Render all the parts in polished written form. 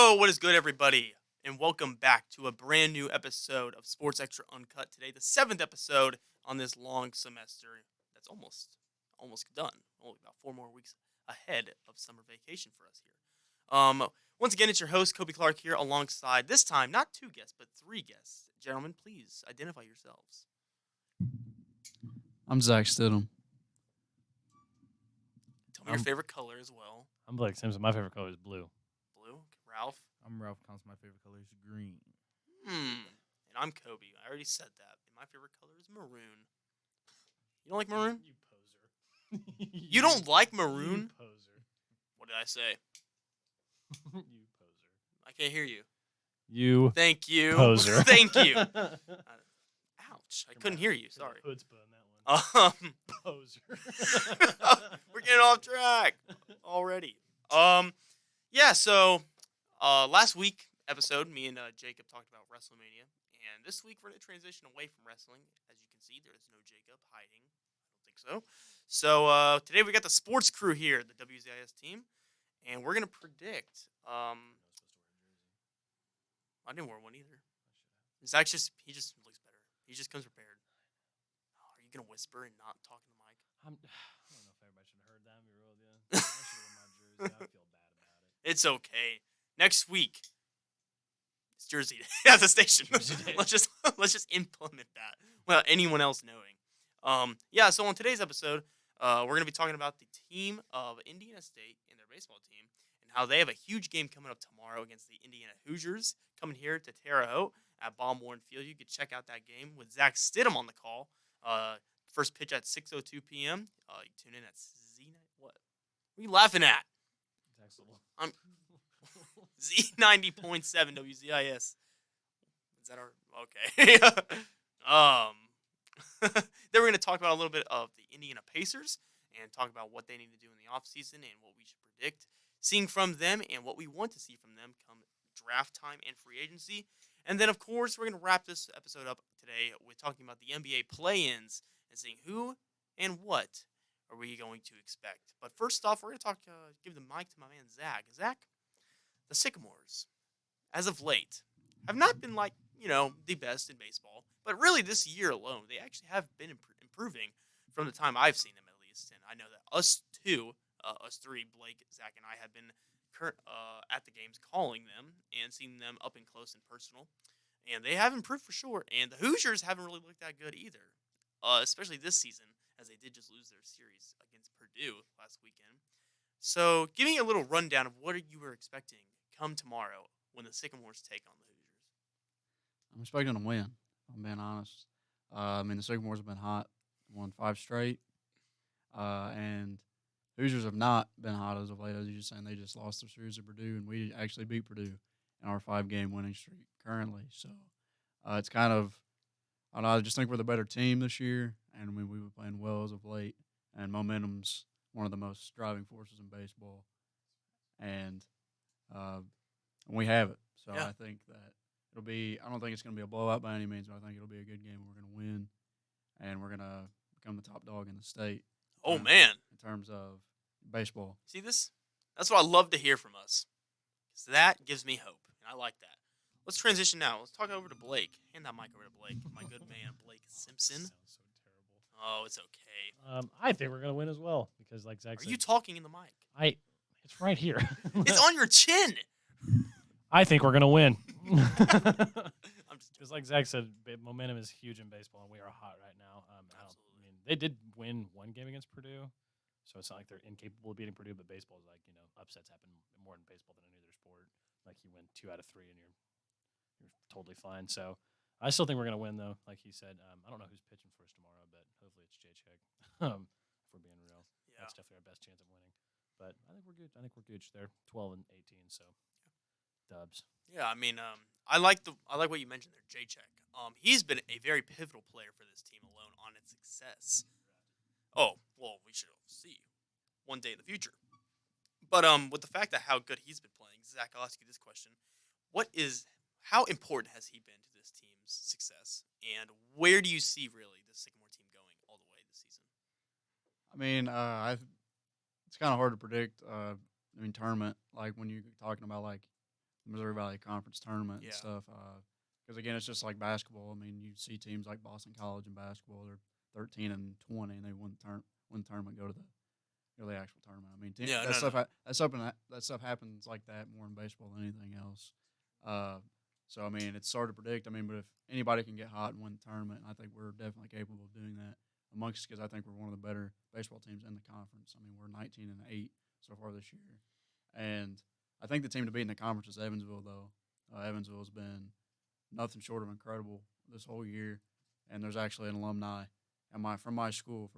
Yo, what is good, everybody? And welcome back to a brand new episode of Sports Extra Uncut today, the seventh episode on this long semester that's almost done. Only about 4 more weeks ahead of summer vacation for us here. Once again, it's your host, Kobe Clark here, alongside, this time, not two guests, but three guests. Gentlemen, please identify yourselves. I'm Zach Stidham. Tell me your favorite color as well. I'm Blake Simpson. My favorite color is blue. Blue. Ralph. I'm Ralph Counts. My favorite color is green. And I'm Kobe. I already said that. And my favorite color is maroon. You don't like maroon? You poser. You don't like maroon? You poser. What did I say? You poser. I can't hear you. You Thank you. poser. Thank you. Ouch. I couldn't hear you. Sorry. Chutzpah on that one. Poser. We're getting off track already. Yeah, so last week episode, me and Jacob talked about WrestleMania. And this week we're going to transition away from wrestling. As you can see, there is no Jacob hiding. I don't think so. So today we got the sports crew here, the WZIS team. And we're going to predict. I didn't wear one either. Zach he just looks better. He just comes prepared. Oh, are you going to whisper and not talk in the mic? I don't know if everybody should have heard that. Be real with you. I should have worn my jersey. I feel bad about it. It's okay. Next week, it's Jersey Day at the station. let's just implement that without anyone else knowing. Yeah. So on today's episode, we're gonna be talking about the team of Indiana State and their baseball team and how they have a huge game coming up tomorrow against the Indiana Hoosiers coming here to Terre Haute at Baum-Warren Field. You can check out that game with Zach Stidham on the call. First pitch at 6:02 p.m. You tune in at What are you laughing at? Excellent. I'm Z90.7 WZIS. Is that our okay? Then we're going to talk about a little bit of the Indiana Pacers and talk about what they need to do in the offseason and what we should predict seeing from them and what we want to see from them come draft time and free agency. And then, of course, we're going to wrap this episode up today with talking about the NBA play-ins and seeing who and what are we going to expect. But first off, we're going to give the mic to my man, Zach. Zach, the Sycamores, as of late, have not been the best in baseball. But really this year alone, they actually have been improving from the time I've seen them at least. And I know that us three, Blake, Zach, and I have been at the games calling them and seeing them up and close and personal. And they have improved for sure. And the Hoosiers haven't really looked that good either, especially this season, as they did just lose their series against Purdue last weekend. So give me a little rundown of what you were expecting come tomorrow when the Sycamores take on the Hoosiers. I'm expecting to win, if I'm being honest. The Sycamores have been hot, won 5 straight. And Hoosiers have not been hot as of late, as you're just saying. They just lost their series to Purdue, and we actually beat Purdue in our 5-game winning streak currently. So it's kind of, I just think we're the better team this year, and we've been playing well as of late. And momentum's one of the most driving forces in baseball. And we have it. So yeah. I think that I don't think it's going to be a blowout by any means, but I think it'll be a good game. We're going to win, and we're going to become the top dog in the state. Oh, man. In terms of baseball. See this? That's what I love to hear from us. Because that gives me hope, and I like that. Let's transition now. Let's talk over to Blake. Hand that mic over to Blake, my good man, Blake Simpson. Sounds so terrible. Oh, it's okay. I think we're gonna win as well because, like Zach said, Are you talking in the mic? It's right here. It's on your chin. I think we're gonna win. I'm just Because, like Zach said, momentum is huge in baseball, and we are hot right now. They did win one game against Purdue, so it's not like they're incapable of beating Purdue. But baseball is upsets happen more in baseball than any other sport. Like you win 2 out of 3, and you're totally fine. So I still think we're gonna win, though. Like he said, I don't know who's pitching for us tomorrow, but hopefully it's J-Check. If we're being real, Yeah. That's definitely our best chance of winning. But I think we're good. They're 12 and 18, so dubs. Yeah, I like what you mentioned there, J-Check. He's been a very pivotal player for this team alone on its success. Oh, well, we should see one day in the future. But with the fact that how good he's been playing, Zach, I'll ask you this question: how important has he been to this team's success, and where do you see really the Sycamore team going all the way this season? It's kind of hard to predict. Tournament, like when you're talking about like Missouri Valley Conference tournament Yeah. and stuff. Because again, it's just like basketball. I mean, you see teams like Boston College in basketball; they're 13-20, and they win the tournament, go to the actual tournament. I mean, Yeah, that no, stuff no. that stuff happens like that more in baseball than anything else. So I mean, it's hard to predict. I mean, but if anybody can get hot and win the tournament, I think we're definitely capable of doing that amongst us because I think we're one of the better baseball teams in the conference. I mean, we're 19-8 so far this year, and I think the team to beat in the conference is Evansville. Though Evansville has been nothing short of incredible this whole year, and there's actually an alumni from my high school,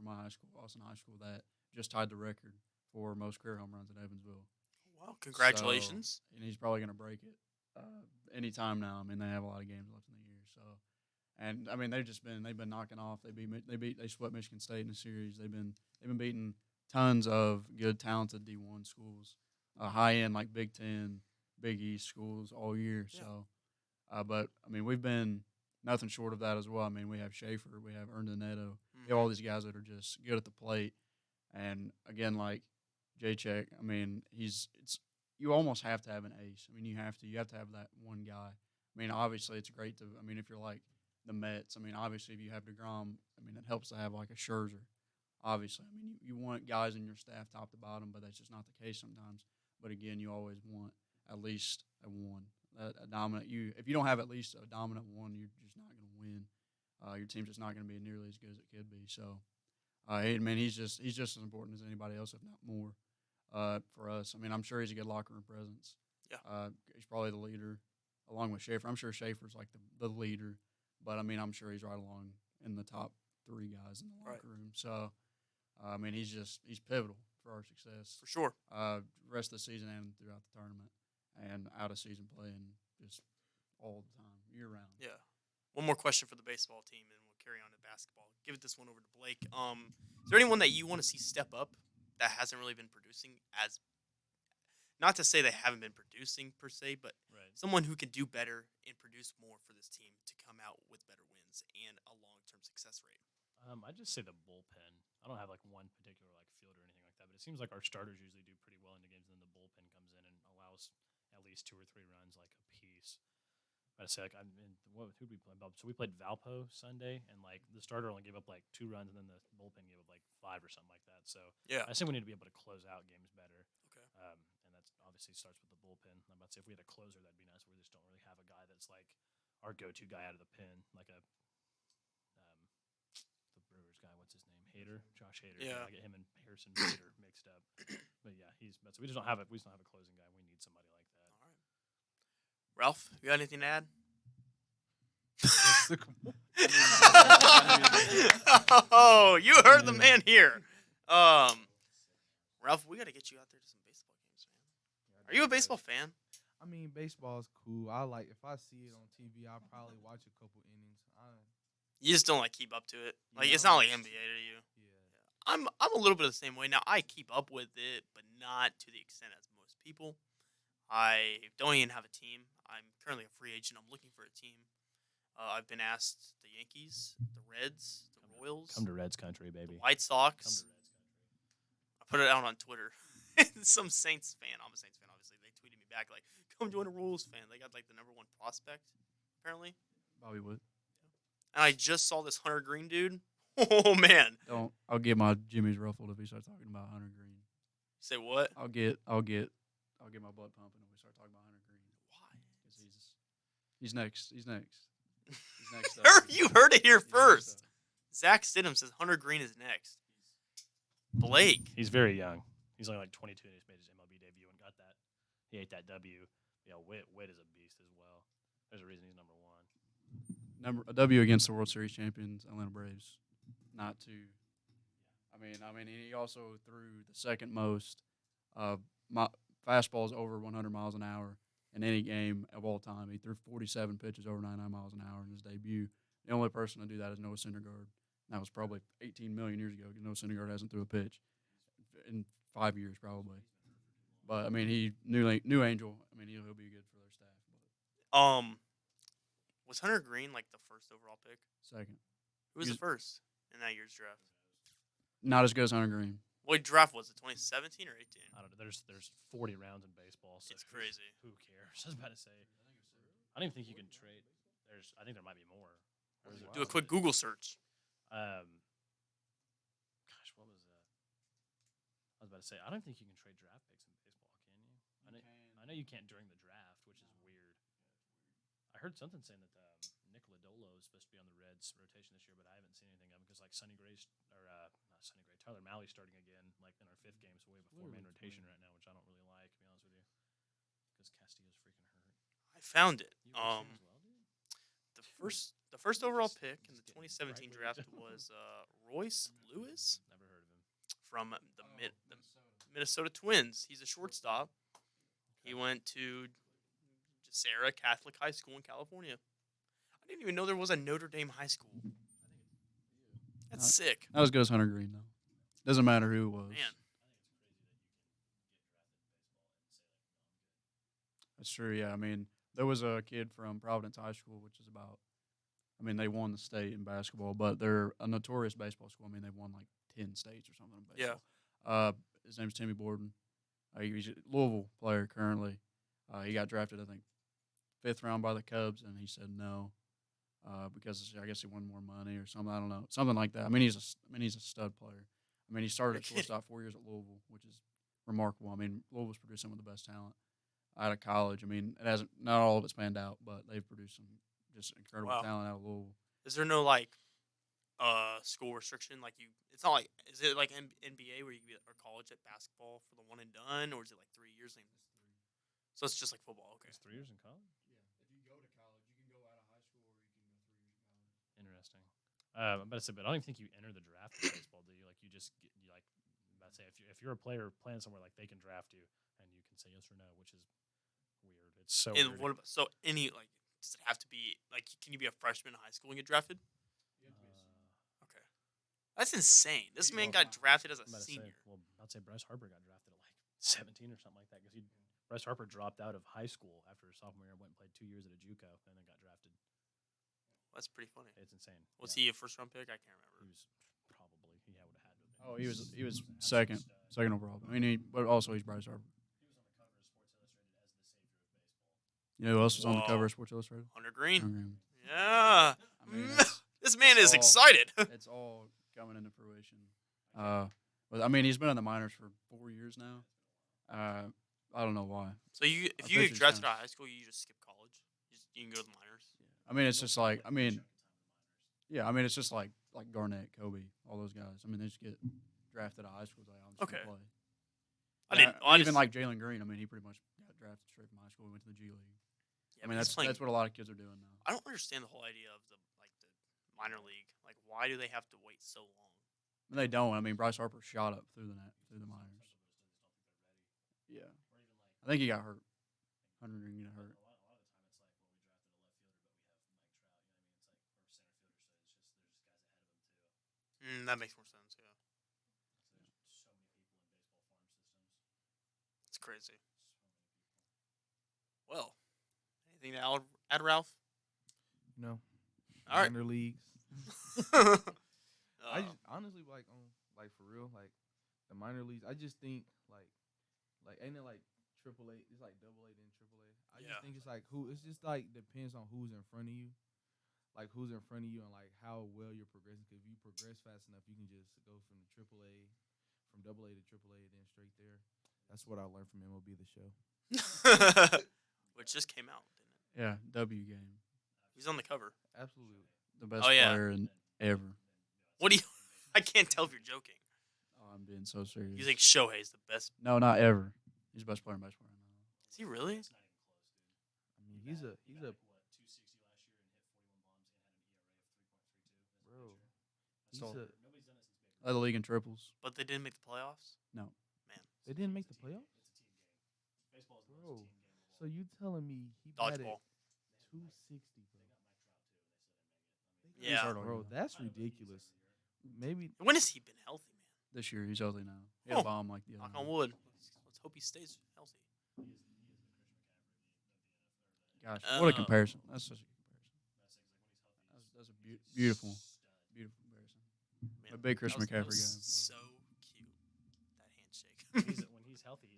Austin High School, that just tied the record for most career home runs in Evansville. Wow, congratulations. So, and he's probably going to break it anytime now. I mean, they have a lot of games left in the year. So, and I mean, they've been knocking off. They swept Michigan State in the series. They've been beating tons of good, talented D1 schools, high end like Big Ten, Big East schools all year. Yeah. So, but I mean, we've been nothing short of that as well. I mean, we have Schaefer, we have Ernesto, we have all these guys that are just good at the plate. And again, like J-Check, I mean, you almost have to have an ace. I mean, you have to have that one guy. I mean, obviously, it's great to. I mean, if you're like the Mets, I mean, obviously, if you have DeGrom, I mean, it helps to have like a Scherzer. Obviously, I mean, you want guys in your staff top to bottom, but that's just not the case sometimes. But again, you always want at least a one, a dominant. If you don't have at least a dominant one, you're just not going to win. Your team's just not going to be nearly as good as it could be. So, I mean, he's just as important as anybody else, if not more, for us. I mean, I'm sure he's a good locker room presence. Yeah. He's probably the leader, along with Schaefer. I'm sure Schaefer's like the leader, but I mean, I'm sure he's right along in the top three guys in the locker room. So, I mean, he's pivotal for our success. For sure. Rest of the season and throughout the tournament and out of season play and just all the time, year round. Yeah. One more question for the baseball team, and we'll carry on to basketball. Give this one over to Blake. Is there anyone that you want to see step up that hasn't really been producing as, not to say they haven't been producing per se, but someone who can do better and produce more for this team to come out with better wins and a long-term success rate? I'd just say the bullpen. I don't have like one particular like field or anything like that, but it seems like our starters usually do pretty well in the games, and then the bullpen comes in and allows at least 2 or 3 runs like a piece. I'd say like who did we play? So we played Valpo Sunday, and like the starter only gave up like 2 runs, and then the bullpen gave up like 5 or something like that. So yeah, I think we need to be able to close out games better. Okay. And that's obviously starts with the bullpen. I'm about to say if we had a closer, that'd be nice. We just don't really have a guy that's like our go-to guy out of the pen, like a the Brewers guy. What's his name? Josh Hader. Yeah. I get him and Harrison Bader mixed up. But yeah, we just don't have a closing guy. We need somebody like that. All right. Ralph, you got anything to add? Oh, you heard the man here. Ralph, we got to get you out there to some baseball games, man. Are you a baseball fan? I mean, baseball is cool. If I see it on TV, I'll probably watch a couple innings. You just don't like keep up to it. Like Yeah. it's not like NBA to you. Yeah. I'm a little bit of the same way. Now I keep up with it, but not to the extent as most people. I don't even have a team. I'm currently a free agent. I'm looking for a team. I've been asked the Yankees, the Reds, the Royals, Come to Reds country, baby. the White Come to Sox. Reds country. I put it out on Twitter. Some Saints fan, I'm a Saints fan, obviously. They tweeted me back like, "Come join a Royals fan." They got like the #1 prospect, apparently. Bobby Wood. And I just saw this Hunter Green dude. Oh man! I'll get my Jimmy's ruffled if he starts talking about Hunter Green. Say what? I'll get my blood pumping if we start talking about Hunter Green. Why? Because he's next. He's next. You heard it here He's next first. up. Zach Stidham says Hunter Green is next. Blake. He's very young. He's only like 22 and he's made his MLB debut and got that. He ate that W. Yeah, Witt is a beast as well. There's a reason he's #1. A W against the World Series champions Atlanta Braves. Not to. I mean, he also threw the second most fastballs over 100 miles an hour in any game of all time. He threw 47 pitches over 99 miles an hour in his debut. The only person to do that is Noah Syndergaard. That was probably 18 million years ago. Noah Syndergaard hasn't threw a pitch in 5 years probably. But I mean, new Angel. I mean, he'll be good for their staff. Was Hunter Green like the first overall pick? Second, Who was the first in that year's draft? not as good as Hunter Green. What draft was it? 2017 or 18? I don't know. There's 40 rounds in baseball, so It's crazy. Who cares? I was about to say. I don't even think you can trade. I think there might be more. Or is it- Do a quick Google search. Gosh, what was that? I was about to say. I don't think you can trade draft picks in baseball, can you? I know you can't during the draft, which is weird. I heard something saying that Nick Lodolo is supposed to be on the Reds rotation this year, but I haven't seen anything of him because like Sonny Gray's or not Sonny Gray, Tyler Malley's starting again, like in our 5th game, so we have a 4-man rotation right now, which I don't really like, to be honest with you, because Castillo's freaking hurt. I found it. You watched him as well, dude? The first overall pick in the 2017 draft was Royce Lewis Never heard of him. from the Minnesota Twins. He's a shortstop. He went to Sarah Catholic High School in California. I didn't even know there was a Notre Dame high school. That's sick. Not as good as Hunter Green, though. Doesn't matter who it was. Man. That's true, yeah. I mean, there was a kid from Providence High School, which is about, I mean, they won the state in basketball, but they're a notorious baseball school. I mean, they've won like 10 states or something in baseball. His name's Timmy Borden. He's a Louisville player currently. He got drafted, I think, 5th round by the Cubs, and he said no because I guess he wanted more money or something. I don't know, something like that. I mean, he's a stud player. I mean, he started at shortstop 4 years at Louisville, which is remarkable. I mean, Louisville's produced some of the best talent out of college. I mean, it hasn't, not all of it's panned out, but they've produced some just incredible talent out of Louisville. Is there no like school restriction? Like it's not like, is it like NBA where you can be or college at basketball for the one and done, or is it like 3 years? So it's just like football. Okay. It's 3 years in college. Yeah, if you go to college, you can go out of high school or you can go 3 years in college. Interesting. I'm about to say, but I don't even think you enter the draft in baseball, do you? Like you just get, you like. I'm about to say, if you're a player playing somewhere, like they can draft you and you can say yes or no, which is weird. It's so. And weird. what about, so any like does it have to be like can you be a freshman in high school and get drafted? Okay, that's insane. This man got drafted as a I'm about to senior. Say, well, I'd say Bryce Harper got drafted at like 17 or something like that because Bryce Harper dropped out of high school after his sophomore year, went and played 2 years at a JUCO, and then got drafted. That's pretty funny. It's insane. Was he a first round pick? I can't remember. He was probably. He would have had to have been. Oh, he was second overall. I mean, but also he's Bryce Harper. He was on the cover of Sports Illustrated as the savior of baseball. You know who else was on the Whoa. cover of Sports Illustrated? Hunter Green. Hunter Green. Yeah. I mean, it's- This man is all- excited. It's all coming into fruition. But I mean, he's been in the minors for 4 years now. I don't know why. So if I you bet get he's drafted kinda- out of high school, you just skip college. You can go to the minors. I mean, it's just like yeah. I mean, it's just like Garnett, Kobe, all those guys. I mean, they just get drafted out of high school. Like, I'm just Okay. gonna play. I didn't. Even like Jalen Green. I mean, he pretty much got drafted straight from high school. He went to the G League. Yeah, I mean, but he's playing- that's what a lot of kids are doing now. I don't understand the whole idea of the minor league. Like, why do they have to wait so long? And they don't. I mean, Bryce Harper shot up through the minors. Yeah, I think he got hurt. Hunter Green got hurt. That makes more sense. Yeah, it's crazy. Well, anything to add, Ralph? No. All right. Minor leagues. I Uh, just honestly like for real the minor leagues. I just think like ain't it like AAA? It's like AA then AAA. I Yeah. just think it's like it's just like depends on who's in front of you, like who's in front of you and like how well you're progressing. Because if you progress fast enough, you can just go from AAA, from AA to AAA, and then straight there. That's what I learned from MLB The Show. which just came out, didn't it? Yeah, W game. He's on the cover. Absolutely. The best Oh, yeah. player ever. What do you? I can't tell if you're joking. Oh, I'm being so serious. You think Shohei's the best? No, not ever. He's the best player in baseball right now. Is he really? I mean, he's a bro. He's So- a, Led the league in triples. But they didn't make the playoffs. No. Man, they didn't make the playoffs, bro. So you telling me he batted dodgeball. 260, bro? Yeah. hurt all Bro, year. that's ridiculous. Maybe When has he been healthy, man? This year, he's healthy now. He had Oh. a bomb like the other Knock night. on wood. Let's hope he stays healthy. Gosh, what a Uh, comparison. That's such a comparison. That's a beautiful comparison. Man, A big Chris that was McCaffrey guy. So cute. when he's healthy,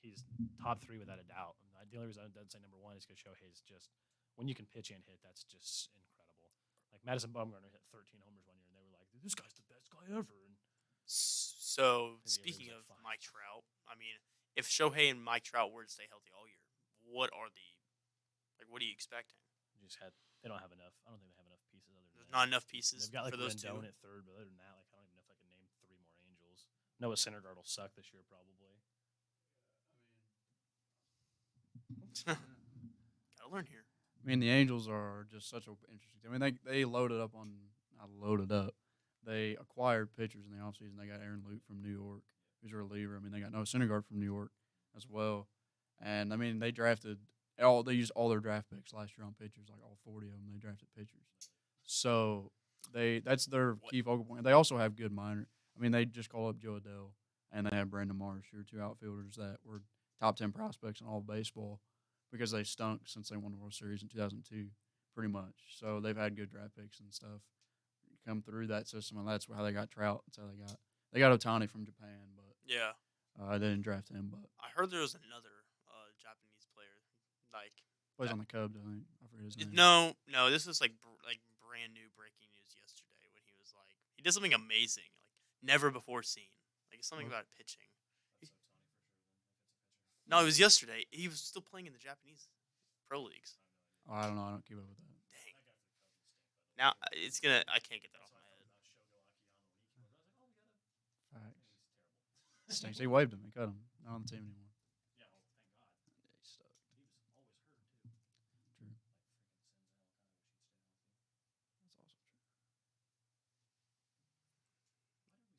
he's top 3 without a doubt. The only reason I didn't say number 1 is because Shohei's just when you can pitch and hit, that's just incredible. Like Madison Bumgarner hit 13 homers one year, and they were like, "This guy's the best guy ever." And So His ERA speaking was of like 5. Mike Trout, I mean, if Shohei and Mike Trout were to stay healthy all year, what are what are you expecting? They don't have enough. I don't think they have enough pieces other than There's that. not enough pieces They've got like for those two. Rendon at third, but other than that, like I don't even know if I can name 3 more Angels. Noah Syndergaard will suck this year probably. Gotta learn here. I mean, the Angels are just such a interesting. I mean, they loaded up on not loaded up. They acquired pitchers in the offseason. They got Aaron Luke from New York, who's a reliever. I mean, they got Noah Syndergaard from New York as well. And I mean, they used all their draft picks last year on pitchers, like all 40 of them. They drafted pitchers, so that's their key focal point. They also have good minor. I mean, they just called up Joe Adele, and they have Brandon Marsh, who are 2 outfielders that were top 10 prospects in all of baseball because they stunk since they won the World Series in 2002, pretty much. So they've had good draft picks and stuff come through that system, and that's how they got Trout. That's how they got Ohtani from Japan, but Yeah. they didn't draft him. But I heard there was another Japanese player, plays on the Cubs, I think. I forget his name. No, this was like brand new breaking news yesterday when he did something amazing, never before seen, something about pitching. No, it was yesterday. He was still playing in the Japanese pro leagues. Oh, I don't know. I don't keep up with that. Dang. Now I can't get that off my head. Facts. Stinks. He waived him. He cut him. Not on the team anymore. Yeah, thank God. Yeah, he sucked. He was always hurt too. True.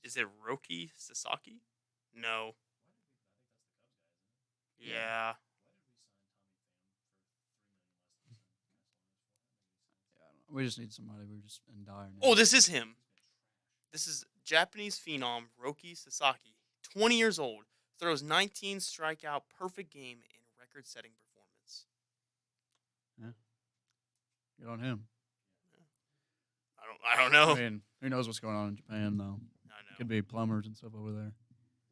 Is it Roki Sasaki? No. Yeah. Yeah, I don't know. We just need somebody. We're just in dire need. Oh, this is him. This is Japanese phenom Roki Sasaki, 20 years old, throws 19 strikeout perfect game in record-setting performance. Good on him. I don't know. I mean, who knows what's going on in Japan, though? I know. Could be plumbers and stuff over there.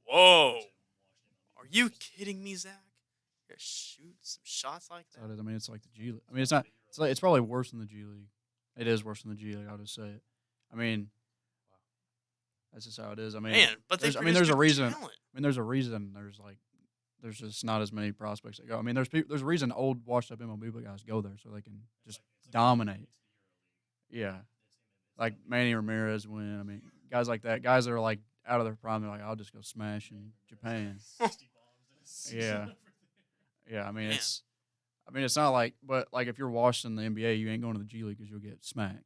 Whoa. Are you kidding me, Zach? You're gonna shoot some shots like That's how that? it is. I mean, it's like the G League. I mean, it's probably worse than the G League. It is worse than the G League. I'll just say it. I mean, that's just how it is. I mean, Man, but there's a reason. I mean, there's a reason. There's just not as many prospects that go. I mean, there's a reason old washed up MLB guys go there so they can just dominate. Yeah, like Manny Ramirez win. I mean, guys like that. Guys that are like out of their prime. They're like, I'll just go smash in Japan. Yeah. Yeah, I mean it's not like, but like if you're washed in the NBA, you ain't going to the G League because you'll get smacked.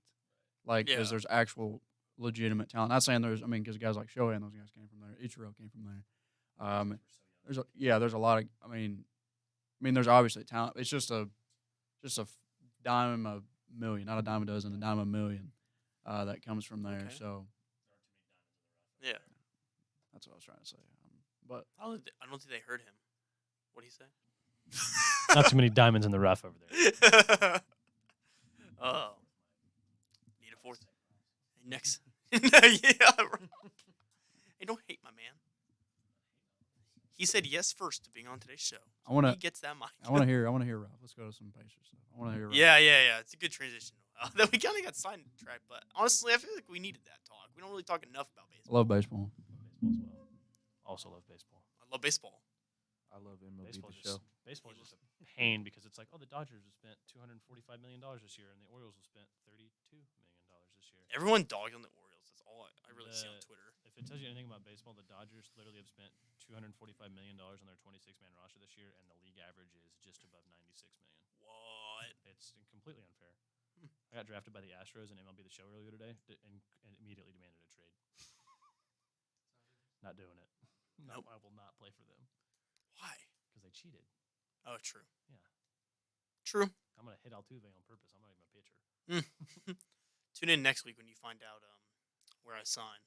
Like because there's actual legitimate talent. Not saying because guys like Shohei and those guys came from there. Ichiro came from there. There's a lot of. I mean, there's obviously talent. It's just a dime a million, not a dime a dozen, a dime a million that comes from there. Okay. So Yeah. that's what I was trying to say. But I don't think they heard him. What'd he say? Not too many diamonds in the rough over there. Oh. Need a fourth. Hey, next. Yeah. Hey, don't hate my man. He said yes first to being on today's show. He gets that mic. I want to hear Ralph. Let's go to some Pacers stuff. I want to hear Ralph. Yeah. It's a good transition. Then we kind of got sidetracked, but honestly, I feel like we needed that talk. We don't really talk enough about baseball. Love baseball. Baseball as well. Also love baseball. I love baseball. I love MLB Baseball the is show. baseball is just a pain because it's like, oh, the Dodgers have spent $245 million this year, and the Orioles have spent $32 million this year. Everyone dogged on the Orioles. That's all I really see on Twitter. If it tells you anything about baseball, the Dodgers literally have spent $245 million on their 26-man roster this year, and the league average is just above $96 million. What? It's completely unfair. I got drafted by the Astros in MLB The Show earlier today, and immediately demanded a trade. Not doing it. No, Nope. I will not play for them Why? because they cheated. Oh, true. Yeah. True. I'm gonna hit Altuve on purpose. I'm not even a pitcher. Tune in next week when you find out where I sign.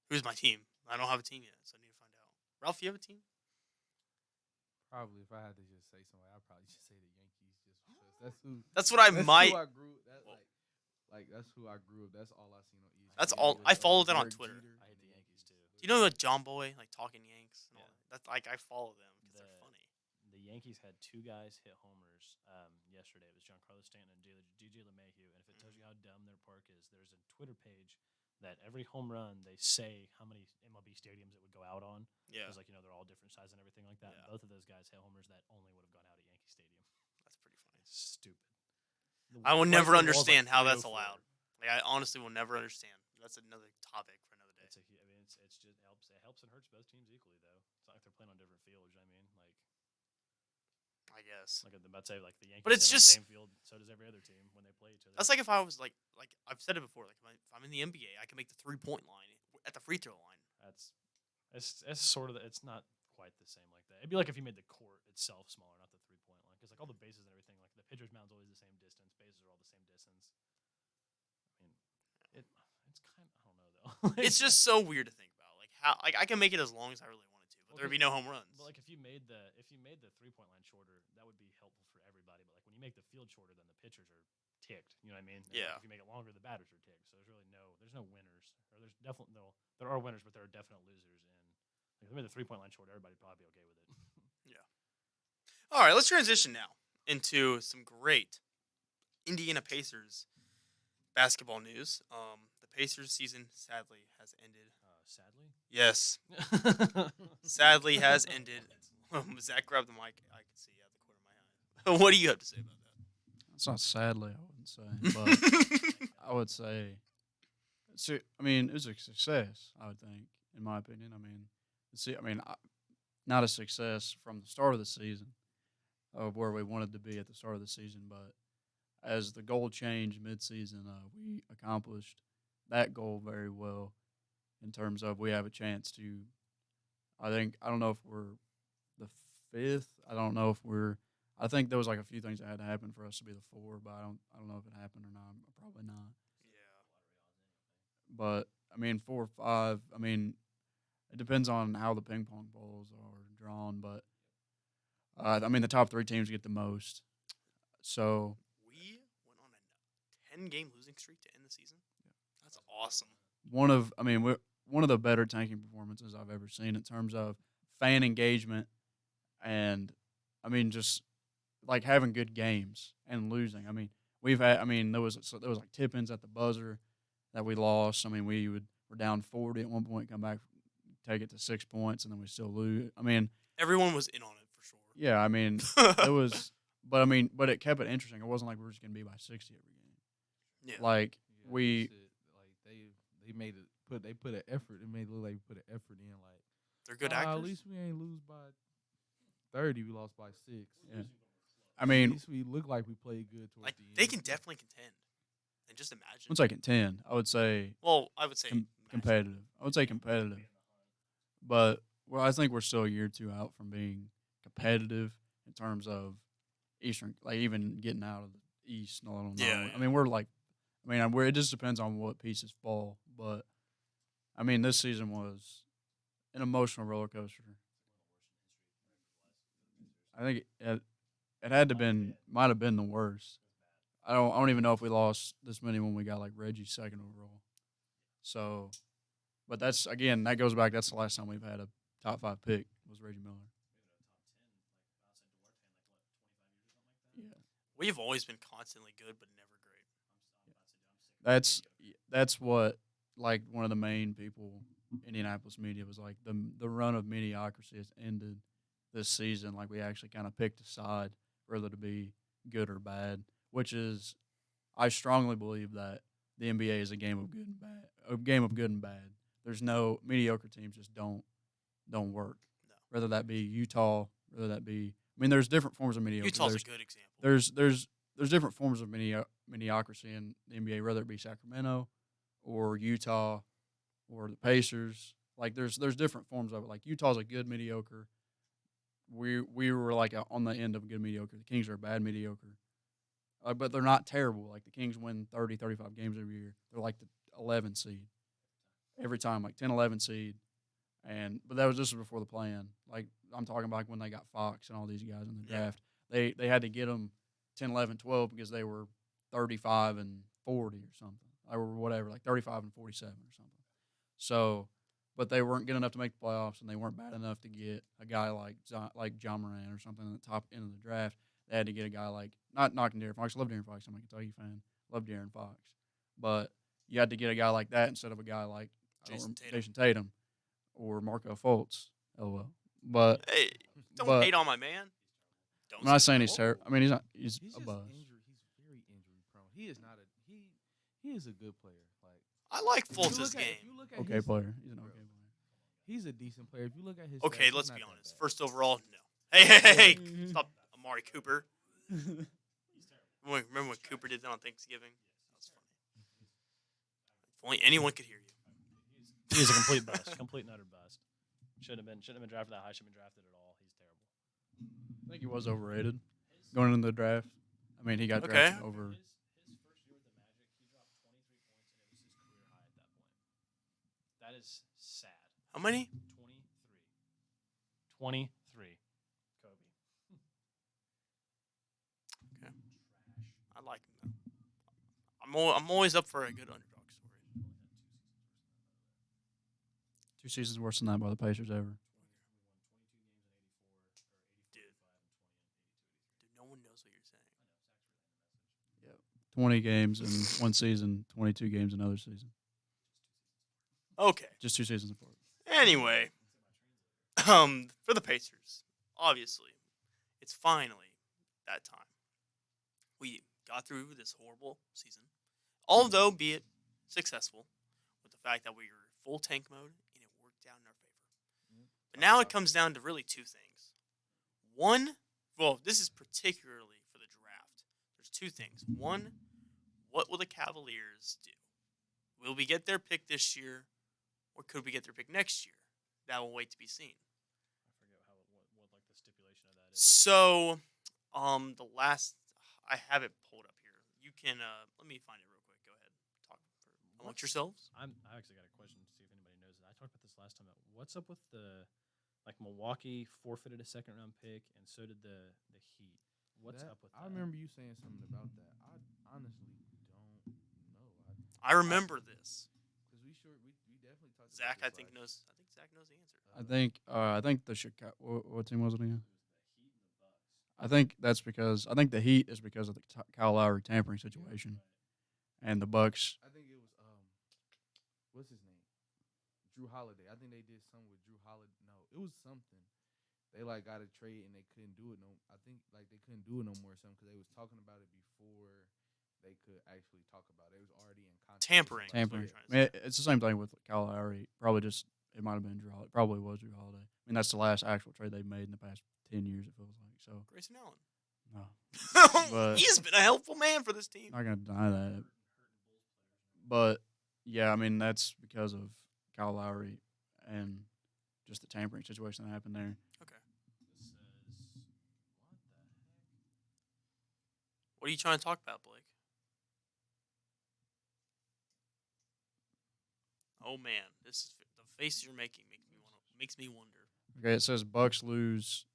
Who's my team? I don't have a team yet, so I need to find out. Ralph, you have a team? Probably, if I had to just say something, I'd probably just say the Yankees, just because that's who. That's what I That's might. Who I grew. Like that's who I grew up. That's all I seen on ESPN. That's all- I followed that on Derek Twitter. Jeter. I hate the Yankees too. You know the John Boy, like Talking Yanks? And all Yeah. that? That's like I follow them because they're funny. The Yankees had two guys hit homers yesterday. It was Giancarlo Stanton and DJ LeMahieu. And if it tells you how dumb their park is, there's a Twitter page that every home run they say how many MLB stadiums it would go out on. Yeah, Because they're all different size and everything like that. Yeah. And both of those guys hit homers that only would have gone out at Yankee Stadium. that's pretty funny. It's stupid. I will Right never field wall's understand how that's 304. allowed. Like I honestly will never understand. That's another topic for another day. It's just helps. It helps and hurts both teams equally, though. It's not like they're playing on different fields. You know what I mean, I guess. like I'm about to say, like the Yankees. But it's sit on just- the same field. So does every other team when they play each other. That's like if I was like I've said it before. Like if I'm in the NBA, I can make the 3-point line at the free throw line. It's sort of it's not quite the same like that. It'd be like if you made the court itself smaller, not the 3-point line, because like all the bases and everything, like the pitcher's mound's always the same distance. Bases are all the same distance. I mean, it's kind of I don't know though. It's just so weird to think about. Like how like I can make it as long as I really wanted to, but Well, there'd be no home runs. But like if you made the 3-point line shorter, that would be helpful for everybody. But like when you make the field shorter, then the pitchers are ticked. You know what I mean? And, like, Yeah. if you make it longer, the batters are ticked. So there's no winners, or there's definitely there are winners, but there are definite losers. And like, if they made the 3-point line shorter, everybody'd probably be okay with it. All right, let's transition now into some great Indiana Pacers basketball news. The Pacers season sadly has ended. Sadly. Yes, sadly has ended. Zach grabbed the mic. I could see out the corner of my eye. What do you have to say about It's not sadly, I wouldn't say, but that? I would say, I mean, it was a success. I would think, in my opinion. Not a success from the start of the season, of where we wanted to be at the start of the season, but as the goal changed mid-season, we accomplished that goal very well. In terms of we have a chance to, I don't know if we're the 5th. I don't know if we're. I think there was like a few things that had to happen for us to be the 4, but I don't know if it happened or not. Probably not. Yeah. But I mean, 4 or 5. I mean, it depends on how the ping pong balls are drawn. But I mean, the top 3 teams get the most. So We went on a 10-game losing streak to end the season. That's awesome. one of the better tanking performances I've ever seen in terms of fan engagement, and I mean just like having good games and losing. I mean there was like tip-ins at the buzzer that we lost. I mean we're down 40 at one point, come back, take it to 6 points, and then we still lose. I mean Everyone was in on it for sure. yeah, I mean it was, but it kept it interesting. It wasn't like we were just gonna be by 60 every game. Yeah. Like Yeah, we. shit, like they made it they put an effort. It made it look like we put an effort in. Like They're good At actors. least we ain't lose by 30. We lost by 6. Yeah. I At mean, least we look like we played good towards Like the end. they can definitely contend. And just imagine. once I contend, I would say Well, I would say imagine. competitive. I would say competitive. But I think we're still a year or two out from being competitive in terms of Eastern, like even getting out of the East. No, I don't know. Yeah. I mean, it just depends on what pieces fall. But I mean, this season was an emotional roller coaster. I think it might have been the worst. I don't even know if we lost this many when we got like Reggie second overall. So, but that goes back. That's the last time we've had a top 5 pick was Reggie Miller. Yeah, We've always been constantly good, but never great. that's what like one of the main people Indianapolis media was like the run of mediocrity has ended this season. Like we actually kind of picked a side whether to be good or bad, which is I strongly believe that the NBA is a game of good and bad. A game of good and bad. There's no mediocre teams just don't work. No. Whether that be Utah, whether that be there's different forms of mediocrity. Utah's a good example. There's different forms of mediocrity in the NBA, whether it be Sacramento or Utah or the Pacers. Like there's different forms of it. Like Utah's a good mediocre. We were like on the end of a good mediocre. The Kings are a bad mediocre. But they're not terrible. Like the Kings win 30, 35 games every year. They're like the 11 seed every time, like 10, 11 seed. But this was before the play-in. Like I'm talking about when they got Fox and all these guys in the draft. They had to get them 10, 11, 12 because they were 35 and 40 or something. Or whatever, like 35 and 47 or something. So but they weren't good enough to make the playoffs, and they weren't bad enough to get a guy like John Moran or something at the top end of the draft. They had to get a guy like, not knocking De'Aaron Fox. I love De'Aaron Fox. I'm a Kentucky fan. Love De'Aaron Fox. But you had to get a guy like that instead of a guy like Jason Tatum or Marco Fultz. LOL. But Hey, don't but hate on my man. Don't I'm not say saying that. he's terrible. I mean, he's not. He's He's a just buzz. injury. He's very injury prone. He is not a he is a good player. Like I like if you Fultz's look at- if game. you look at Okay his- player. He's an okay player. He's a decent player. If you look at his Okay, stats, let's he's be not that honest. bad. First overall, no. Hey, Mhm. stop, Amari Cooper. Remember when Cooper did that on Thanksgiving? That was funny. If only anyone could hear you. He's a complete bust, complete and utter bust. Shouldn't have been drafted that high. Shouldn't have been drafted at all. He's terrible. I think he was overrated going into the draft. I mean, he got Okay. drafted over. His first year with the Magic, he dropped 23 points, and it was his career high at that point. That is sad. How many? 23. Kobe. I like him though. I'm always up for a good underdog story. 2 seasons worse than that by the Pacers ever. Dude, no one knows what you're saying. 20 games in one season, 22 games another season. Okay. Just 2 seasons apart. Anyway, for the Pacers, obviously, it's finally that time. We got through this horrible season, although be it successful, with the fact that we were full tank mode and it worked out in our favor. But now it comes down to really 2 things. One, well, this is particularly for the draft. There's 2 things. One, what will the Cavaliers do? Will we get their pick this year, or could we get their pick next year? That will wait to be seen. I forget what like the stipulation of that is. So, the last, I have it pulled up here. You can, let me find it real quick. Go ahead. Talk amongst yourselves. I actually got a question to see if anybody knows it. I talked about this last time. What's up with Milwaukee forfeited a 2nd round pick, and so did the Heat. What's up with that? I remember you saying something about that. I honestly don't know. I remember this. Because we definitely talked about Zach, this I think last- Zach knows the answer. I think the Chicago. What team was it again? I think that's because the Heat is because of the Kyle Lowry tampering situation, and the Bucks. I think it was what's his name? Drew Holiday. I think they did something with Drew Holiday. No, it was something. They like got a trade and they couldn't do it no. I think like they couldn't do it no more or something because they was talking about it before they could actually talk about it. It was already in contract. Tampering. Tampering. That's what I mean, it's the same thing with Kyle Lowry. Probably just it might have been Drew Holiday. Probably was Drew Holiday. I mean, that's the last actual trade they've made in the past 10 years. It feels like so. Grayson Allen. No, He has been a helpful man for this team. not gonna deny that. But yeah, I mean that's because of Kyle Lowry and just the tampering situation that happened there. Okay. What are you trying to talk about, Blake? Oh man, this is the face you're making makes me wonder. Okay, it says Bucks lose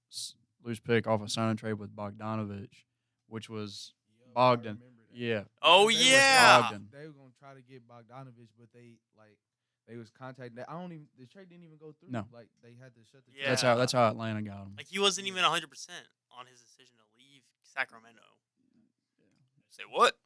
pick off a sign and trade with Bogdanovich, which was Yo, I Bogdan. remember that. Yeah, Oh Because they was yeah. Bogdan. They were gonna try to get Bogdanovich, but they was contacting. The trade didn't even go through. No. Like they had to shut the. Yeah. that's how Atlanta got him. Like he wasn't even 100% on his decision to leave Sacramento. Say what?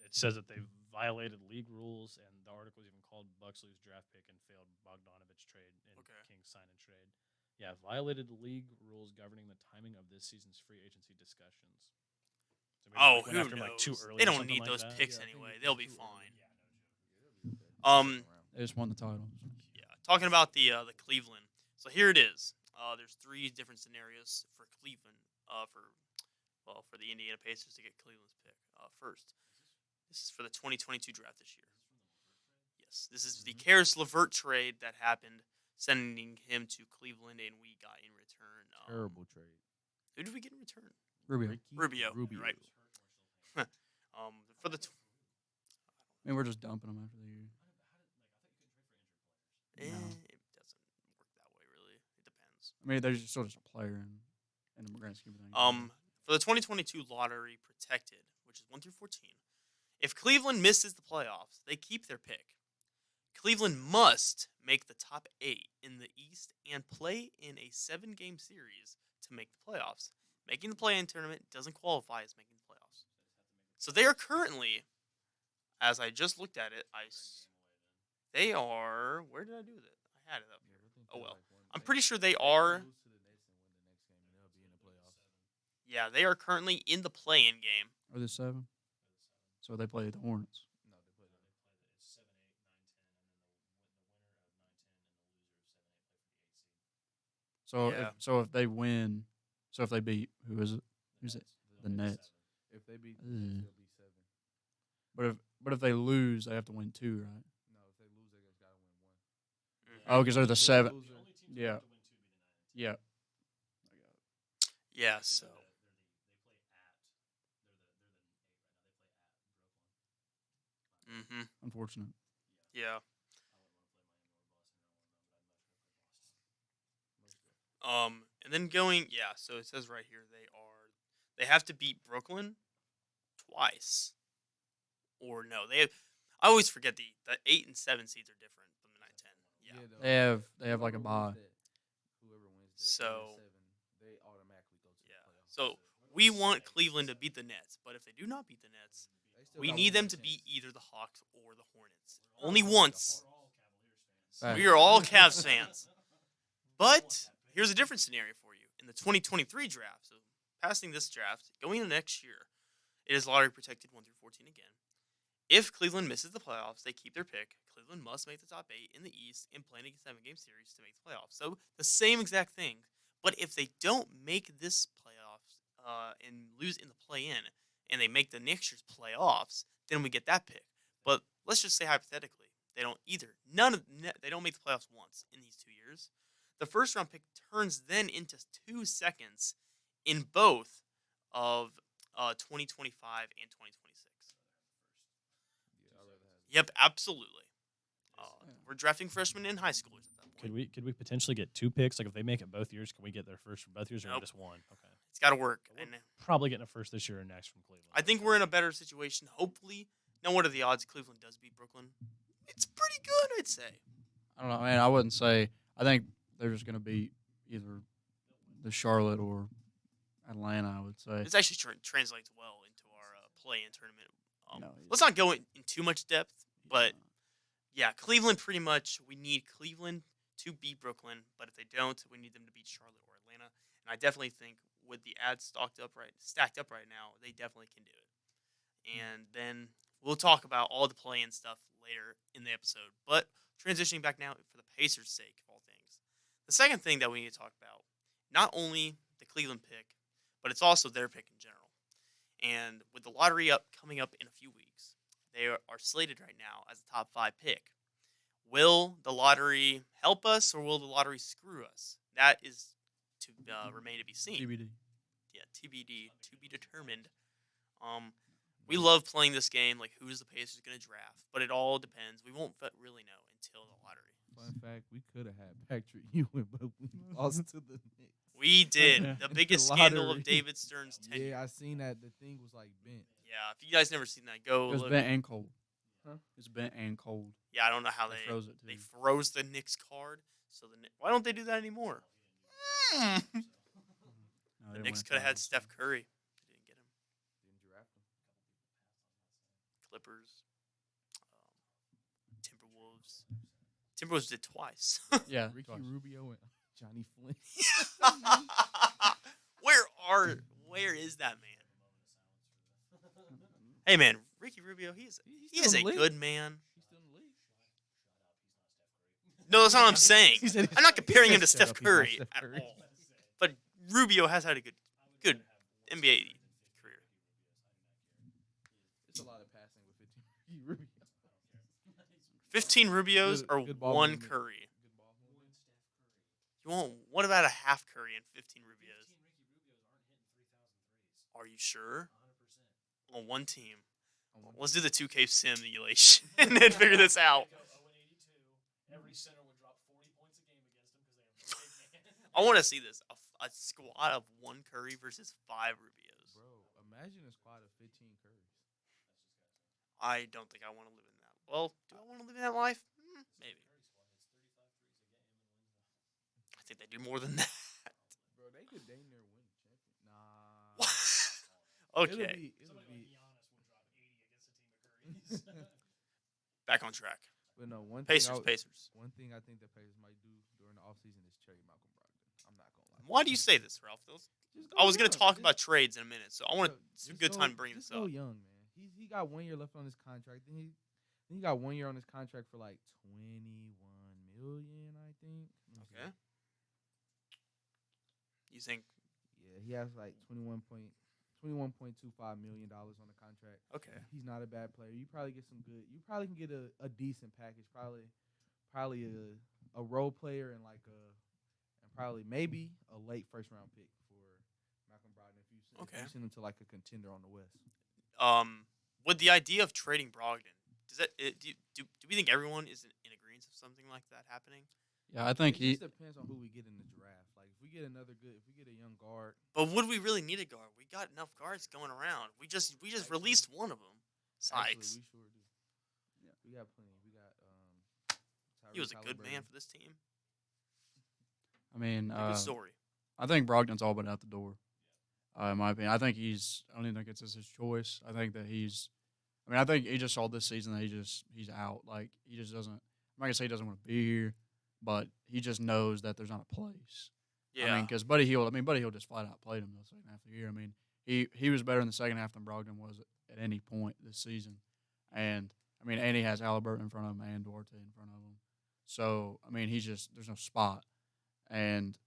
It says that they violated league rules, and the article is even called "Bucks lose draft pick and failed Bogdanovich trade in Okay. Kings sign and trade." Yeah, violated league rules governing the timing of this season's free agency discussions. So maybe Oh, went who after him, knows? too early. They or don't something need like those that. picks Yeah, I think anyway. it's They'll too be early. fine. They just won the title. Yeah, talking about the Cleveland. So here it is. There's 3 different scenarios for Cleveland. For the Indiana Pacers to get Cleveland's pick first. This is for the 2022 draft this year. Yes, this is the Karis LeVert trade that happened, sending him to Cleveland, and we got in return. Terrible trade. Who did we get in return? Rubio. Ricky Rubio. You're right. For the I mean, we're just dumping them after the year. it No. doesn't work that way really. It depends. I mean, they're still just a player in the grand scheme of things. For the 2022 lottery protected, which is 1 through 14, if Cleveland misses the playoffs, they keep their pick. Cleveland must make the top 8 in the East and play in a 7-game series to make the playoffs. Making the play-in tournament doesn't qualify as making the playoffs. So they are currently, as I just looked at it, they are. Where did I do that? I had it up here. Oh well. I'm pretty sure they are. Yeah, they are currently in the play-in game. Are they 7? So they play the Hornets. No, they play the It's 7, 8, 9, 10, and then the winner of 9, 10 and the loser of 7, 8 play for the 8 seed. So if they win, so if they beat, who is it? Who's it? The Nets. If they beat the Nets, they'll be 7. But if they lose, they have to win 2, right? No, if they lose, they just gotta win 1. Oh, because they're the 7. The only teams Yeah. that have to win 2 be the 9 and 10. Yeah. Yeah, Because so they play at. They're the 8 right now. They play at Brooklyn. Unfortunate. yeah. I wouldn't want to play my indoor Boston. And then going, so it says right here they have to beat Brooklyn twice. Or no, I always forget the 8 and 7 seeds are different from the 9, 10. Yeah. They have like a bye. Whoever wins that So- 7, they automatically go to the Yeah. playoffs. So we want Cleveland to beat the Nets, but if they do not beat the Nets, They still we got need one them more to chance. beat either the Hawks or the Hornets. Only once. We're all Cavaliers fans. Facts. We are all Cavs fans. But here's a different scenario for you. In the 2023 draft, so passing this draft, going into next year, it is lottery protected 1 through 14 again. If Cleveland misses the playoffs, they keep their pick. Cleveland must make the top 8 in the East and play in a 7-game series to make the playoffs. So the same exact thing. But if they don't make this playoffs and lose in the play-in, and they make the next year's playoffs, then we get that pick. But let's just say hypothetically, they don't either. They don't make the playoffs once in these 2 years. The first round pick turns then into 2 seconds in both of 2025 and 2026. Yeah, I'd rather have Yep, absolutely. We're drafting freshmen and high schoolers at that point. Could we potentially get 2 picks? Like if they make it both years, can we get their first from both years or Nope. just one? Okay. It's got to work. We're And probably getting a first this year or next from Cleveland. I think we're in a better situation, hopefully. Now, what are the odds Cleveland does beat Brooklyn? It's pretty good, I'd say. I don't know, man. I wouldn't say. I think they're just going to beat either the Charlotte or Atlanta, I would say. This actually translates well into our play-in tournament. No, Let's not go in too much depth, but yeah, Cleveland pretty much. We need Cleveland to beat Brooklyn, but if they don't, we need them to beat Charlotte or Atlanta. And I definitely think with the ads stacked up right now, they definitely can do it. And then we'll talk about all the play-in stuff later in the episode. But transitioning back now for the Pacers' sake of all things, the second thing that we need to talk about, not only the Cleveland pick, but it's also their pick in general. And with the lottery coming up in a few weeks, they are slated right now as a top 5 pick. Will the lottery help us or will the lottery screw us? That is to remain to be seen. TBD. Yeah, TBD, to be determined. We love playing this game, like who's the Pacers going to draft, but it all depends. We won't really know until the lottery. Fun fact: we could have had Patrick Ewing, but we lost to the Knicks. We did. The biggest scandal lottery. of David Stern's tenure. Yeah, I seen that. The thing was like bent. Yeah, if you guys never seen that, go It was look. bent and cold. Huh? It's bent and cold. Yeah, I don't know how They they froze it, they too. froze the Knicks card. So why don't they do that anymore? No, The they Knicks went could have had finals. Steph Curry. They didn't get him. Didn't draft him. Clippers, Timberwolves. Timberwolves did twice. Yeah. Ricky twice. Rubio and Johnny Flynn. Where is that man? Hey man, Ricky Rubio, he is still a in the league. good man. He's still in the league. No, that's not what I'm saying. He said- I'm not comparing him to Shut Steph up, he's not Curry Steph at Curry. all. But Rubio has had a good NBA career. It's a lot of passing with 15 Rubio. 15 Rubios Good- or good ball 1 movement. Curry. Good ball movement. You want what about a half Curry and 15 Rubios? Are you sure? On one team. Let's do the 2K simulation and then figure this out. Every center would drop 40 points a game against him because they have a big man. I want to see this. A squad of 1 Curry versus 5 Rubios. Bro, imagine a squad of 15 Currys. I don't think I want to live in that. Well, do I want to live in that life? Maybe. I think they do more than that. Bro, they could dang near win the champion. Nah. Okay. It'll be. Back on track. But no, one Pacers. One thing I think the Pacers might do during the offseason is trade Malcolm Brogdon. I'm not gonna lie. Why do you say this, Ralph? Just I was going to young. talk Just- about trades in a minute, so I want Bro, it's a just good go- time to bring just this go up. young, man. He got 1 year left on his contract. Then he got 1 year on his contract for like 21 million, I think. Let me see. Okay. You think? Yeah, he has like $21.25 million on the contract. Okay. He's not a bad player. You probably get some good. You probably can get a decent package. Probably a role player and probably maybe a late first round pick for Malcolm Brogdon if Okay. you send him to like a contender on the West. With the idea of trading Brogdon, do we think everyone is in agreement of something like that happening? Yeah, I think It just depends on who we get in the draft. Like if we get a young guard. But would we really need a guard? We got enough guards going around. We just released one of them. Actually, Sykes. we sure do. Yeah, we got plenty. We got He was a Tyrese good man Halliburton. for this team. I mean, Good story. I think Brogdon's all but out the door. In my opinion, I don't even think it's his choice. I think that I think he just saw this season that he's out. Like he just doesn't. I'm not gonna say he doesn't want to be here, but he just knows that there's not a place. Yeah. I mean, because Buddy Hield just flat out played him the second half of the year. I mean, he was better in the second half than Brogdon was at any point this season. And I mean, and he has Halliburton in front of him and Duarte in front of him. So I mean, there's no spot. And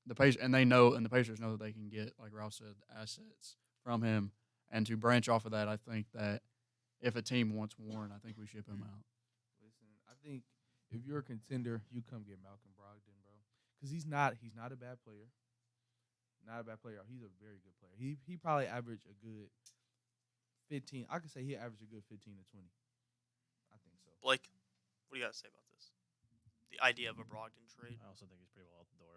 the Pacers know that they can get, like Ralph said, assets from him. And to branch off of that, I think that if a team wants Warren, I think we ship him out. Listen, I think if you're a contender, you come get Malcolm Brogdon, bro, because he's not a bad player. Not a bad player. He's a very good player. He probably averaged a good 15. I could say he averaged a good 15 to 20. I think so. Blake, what do you got to say about this? The idea of a Brogdon trade. I also think he's pretty well out the door.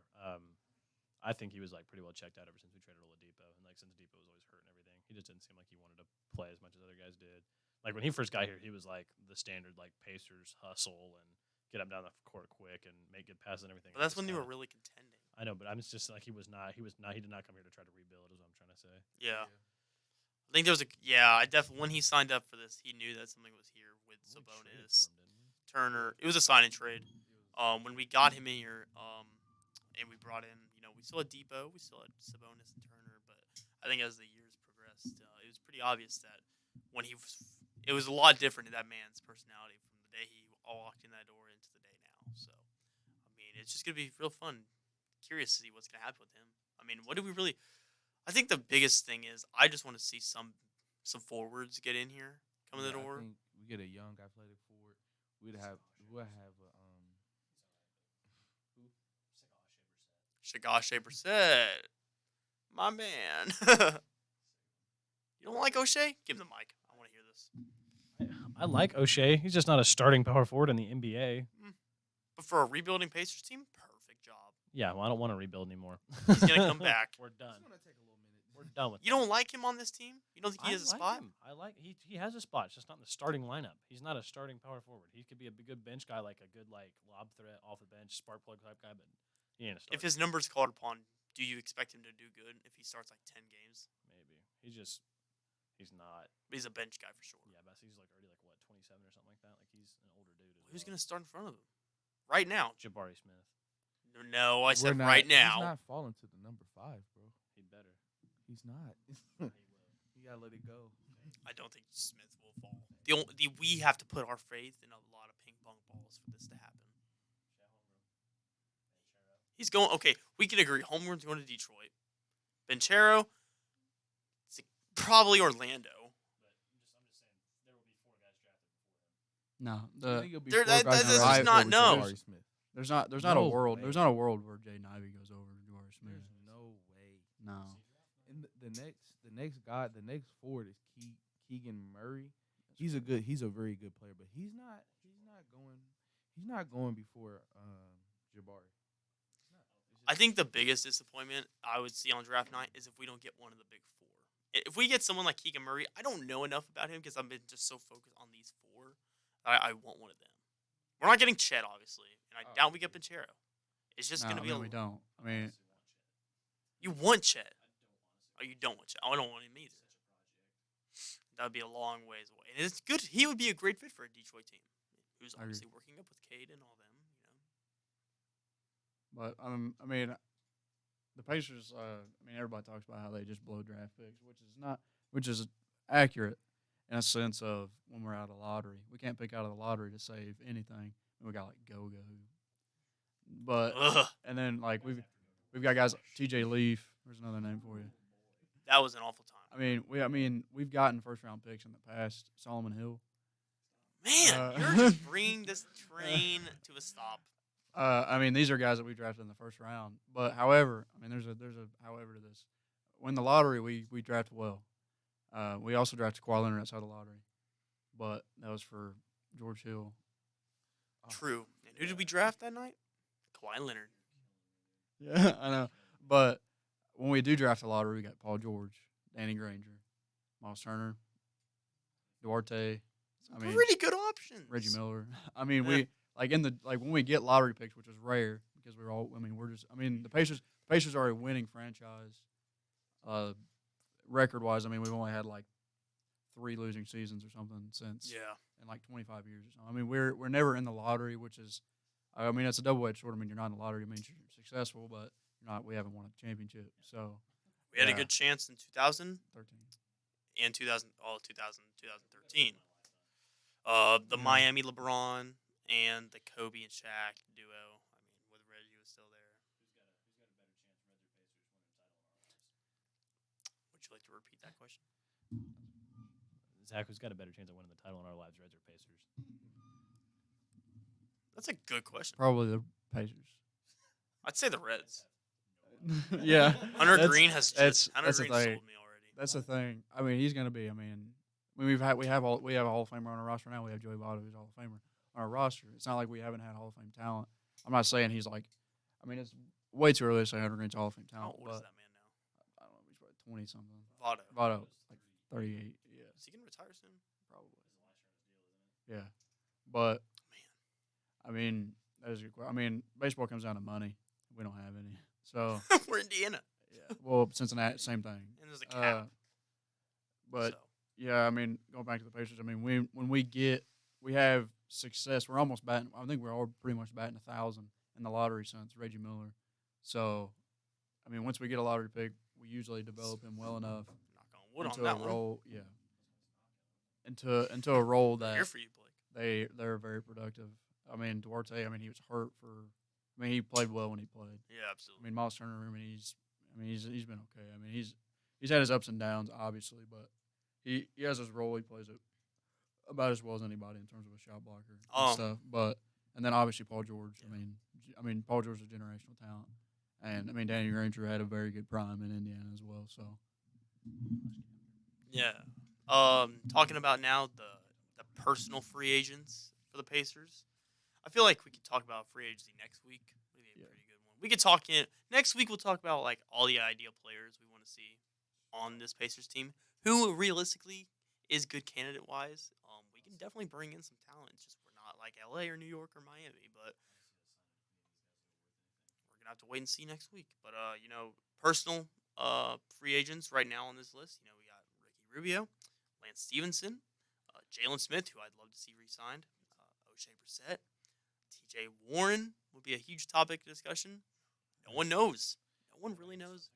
I think he was like pretty well checked out ever since we traded Oladipo, and like since Depot was always hurt and everything, he just didn't seem like he wanted to play as much as other guys did. Like when he first got here, he was like the standard like Pacers hustle and get up down the court quick and make good passes and everything. But that's when they were really contending. I know, but I'm just like he did not come here to try to rebuild. Is what I'm trying to say. Yeah. I think there was I definitely when he signed up for this, he knew that something was here with We traded Sabonis, for him, didn't we? Turner. It was a sign and trade. When we got him in here, and we brought in, we still had Depot, we still had Sabonis and Turner, but I think as the years progressed, it was pretty obvious that it was a lot different in that man's personality from the day he walked in that door into the day now. So, I mean, it's just gonna be real fun. Curious to see what's gonna happen with him. I mean, what do we really? I think the biggest thing is I just want to see some forwards get in here, come in the door. I think we get a young athletic forward. We'll have Shagash Brissett. My man. You don't like O'Shea? Give him the mic. I want to hear this. I like O'Shea. He's just not a starting power forward in the NBA. But for a rebuilding Pacers team, perfect job. Yeah, well, I don't want to rebuild anymore. He's going to come back. We're done. It's gonna take a little minute. We're done with You don't like him on this team? You don't think he has a spot? Him. He has a spot. It's just not in the starting lineup. He's not a starting power forward. He could be a good bench guy, like a good lob threat off the bench, spark plug type guy, but he ain't a starter. If his number's called upon, do you expect him to do good if he starts like 10 games? Maybe. He's not. But he's a bench guy for sure. Yeah, but he's like already like what 27 or something like that. Like he's an older dude. Who's going to start in front of him? Right now. Jabari Smith. No, I said We're not- right now. He's not falling to the number 5, bro. He better. He's not. He will. You gotta let it go. I don't think Smith will fall. We have to put our faith in a lot of ping pong balls for this to happen. He's going. Okay, we can agree. Holmgren's going to Detroit. Benchero, probably Orlando. No, I think it'll be There- 4 that- guys that's drafted just not over no. Jabari Smith. there's not a No world way. there's not a world where Jaden Ivey goes over to Jabari Smith. There's no way. No. And the next forward is Keegan Murray. He's a very good player, but he's not going before Jabari. I think the biggest disappointment I would see on draft night is if we don't get one of the big 4. If we get someone like Keegan Murray, I don't know enough about him because I've been just so focused on these 4. I want one of them. We're not getting Chet, obviously, and I Oh, doubt we get Pincheiro. It's just No, gonna I be mean, we don't. I mean, You want Chet? Oh, you don't want Chet. I don't want him either. That would be a long ways away, and it's good. He would be a great fit for a Detroit team, who's I agree. obviously working up with Cade and all them. but I mean, the Pacers. I mean, everybody talks about how they just blow draft picks, which is accurate in a sense of when we're out of the lottery, we can't pick out of the lottery to save anything. We got like Go, but Ugh, and then like we've got guys like T.J. Leaf. There's another name for you. that was an awful time. I mean we've gotten first round picks in the past. Solomon Hill. Man, you're just bringing this train to a stop. I mean, these are guys that we drafted in the first round. But however, I mean, there's a however to this. When the lottery, we drafted well. We also drafted Kawhi Leonard outside the lottery, but that was for George Hill. True. And who did we draft that night? Kawhi Leonard. Yeah, I know. But when we do draft the lottery, we got Paul George, Danny Granger, Miles Turner, Duarte. I mean, Pretty good options. Reggie Miller. I mean, Yeah. we when we get lottery picks, which is rare because we're all. I mean, the Pacers are a winning franchise. Record wise, I mean, we've only had like 3 losing seasons or something since Yeah. in like 25 years or something. I mean, we're never in the lottery, which is, I mean, it's a double-edged sword. I mean, you're not in the lottery, it means you're successful, but you're not. We haven't won a championship, so We had a Yeah. good chance in 2000 13. and 2013. The Yeah. Miami LeBron and the Kobe and Shaq duo. I mean, with Reggie was still there. Would you like to repeat that question? Zach, who's got a better chance of winning the title in our lives, Reds or Pacers? That's a good question. Probably the Pacers. I'd say the Reds. Yeah, Hunter That's- Green has that's- Hunter that's the Green thing. sold me already. That's the thing. I mean, he's gonna be. I mean, we have a Hall of Famer on our roster now. We have Joey Votto, who's a Hall of Famer on our roster. It's not like we haven't had Hall of Fame talent. I'm not saying he's like. I mean, it's way too early to say Hunter Green's Hall of Fame How talent. old but is that man now? I don't know. He's probably 20 something. Votto. Votto, like 38. Yeah, Is he gonna retire soon? probably. Yeah, but Man, I mean, that is a good I mean, baseball comes down to money. We don't have any. So we're Indiana, yeah. Well, Cincinnati, same thing. and there's a cap. But so. yeah, I mean, going back to the Pacers, I mean, when we have success, we're almost batting. I think we're all pretty much batting 1,000 in the lottery since Reggie Miller. So, I mean, once we get a lottery pick, we usually develop him well enough Knock on wood on into that a one. role. Yeah, into a role Here that for you, Blake. they're very productive. I mean, Duarte. I mean, he was hurt for. I mean, he played well when he played. Yeah, I absolutely. mean, Miles Turner. I mean, he's been okay. I mean, he's had his ups and downs, obviously, but he has his role. He plays it about as well as anybody in terms of a shot blocker and stuff. But and then obviously Paul George. I mean, Paul George is a generational talent, and I mean, Danny Granger had a very good prime in Indiana as well. So Yeah. Talking about now the personal free agents for the Pacers. I feel like we could talk about free agency next week. Would be a Yeah. pretty good one. We could talk next week. We'll talk about like all the ideal players we want to see on this Pacers team. Who realistically is good candidate wise. We can definitely bring in some talent. It's just we're not like LA or New York or Miami, but we're gonna have to wait and see next week. But personal free agents right now on this list. We got Ricky Rubio, Lance Stevenson, Jalen Smith, who I'd love to see re-signed, O'Shea Brissett, T.J. Warren would be a huge topic of discussion. No one knows. No one really knows.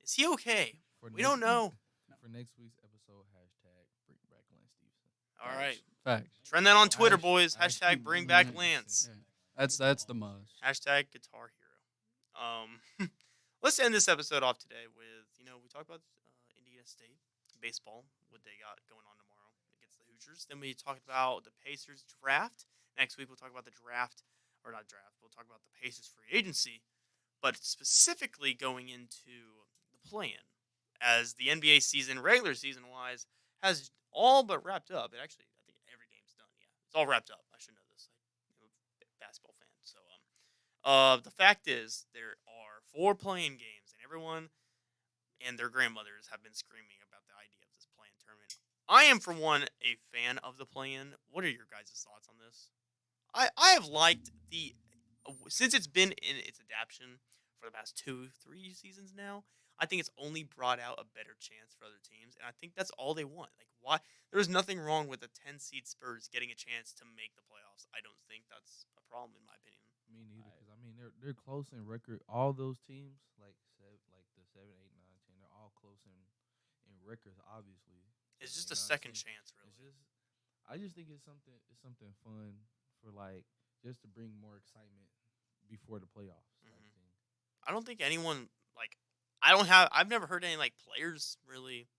Is he okay? We don't know. For next week's episode, hashtag bring back Lance Stevenson. All right. facts. Trend that on Twitter, Hash- boys. hash- Hashtag bring back Yeah. Lance. Yeah. That's the must. Hashtag Guitar Hero. Let's end this episode off today with, we talked about Indiana State baseball, what they got going on tomorrow against the Hoosiers. Then we talked about the Pacers draft. Next week we'll talk about the draft, or not draft, we'll talk about the Pacers free agency, but specifically going into the play-in, as the NBA season, regular season-wise, has all but wrapped up. I think every game's done, yeah. It's all wrapped up. I should know this. I'm a basketball fan. So, the fact is, there are 4 play-in games, and everyone and their grandmothers have been screaming about the idea of this play-in tournament. I am, for one, a fan of the play-in. What are your guys' thoughts on this? I have liked since it's been in its adaptation for the past 2-3 seasons now. I think it's only brought out a better chance for other teams, and I think that's all they want. Like, why? There's nothing wrong with the 10 seed Spurs getting a chance to make the playoffs. I don't think that's a problem in my opinion. Me neither, because I mean they're close in record. All those teams, like the 7, 8, 9, 10, they're all close in records. Obviously, It's you just a know what I'm second saying? chance, really. I just think it's something fun for like just to bring more excitement before the playoffs type Mhm. thing. I don't think anyone like. I've never heard any like players really.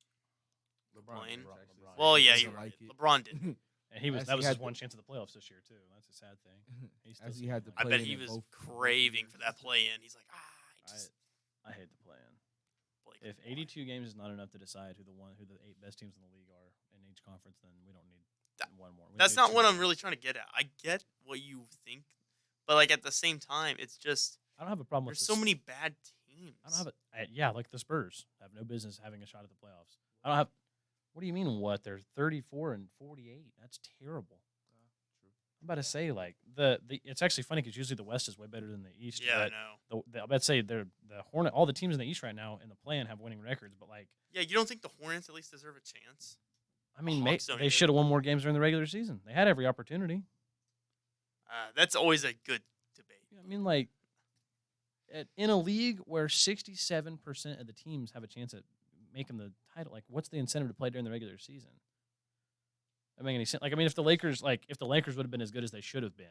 Complain? LeBron Well, yeah, doesn't you're right. like it. LeBron didn't. And he was As that he was had his to- one chance at the playoffs this year too. That's a sad thing. He still As he seems had to like- I play bet in he it was both craving years. for that play in. He's like, I hate the plan. Blake If Griffin, why?" 82 games is not enough to decide who the 8 best teams in the league are in each conference, then we don't need That- one more. We That's need not 2 what I'm more. really trying to get at. I get what you think, but like at the same time, it's just I don't have a problem with there's the so many bad teams. I don't have it. Yeah, like the Spurs have no business having a shot at the playoffs. I don't have. What do you mean? What? They're 34-48. That's terrible. I'm about to say like the It's actually funny because usually the West is way better than the East. Yeah, I but know. I'm about to say the Hornet. All the teams in the East right now in the plan have winning records, but like Yeah, you don't think the Hornets at least deserve a chance? I mean, Hawks don't they either. should have won more games during the regular season. They had every opportunity. That's always a good debate. I mean, like in a league where 67% of the teams have a chance at making the title, like what's the incentive to play during the regular season? That make any sense? Like, I mean, if the Lakers would have been as good as they should have been,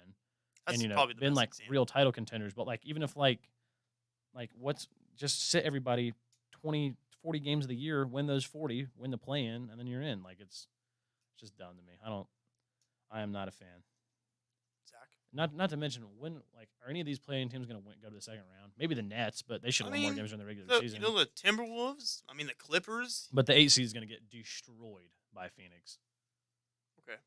That's and probably the been best like example. real title contenders, but like even if like what's just sit everybody 20, 40 games of the year, win those 40, win the play-in, and then you're in. Like it's just dumb to me. I am not a fan. Zach. Not to mention are any of these playing teams going to go to the second round? Maybe the Nets, but they should have I won more mean, games during the regular season. You know the Timberwolves? I mean the Clippers? But the 8 seed is going to get destroyed by Phoenix, Okay.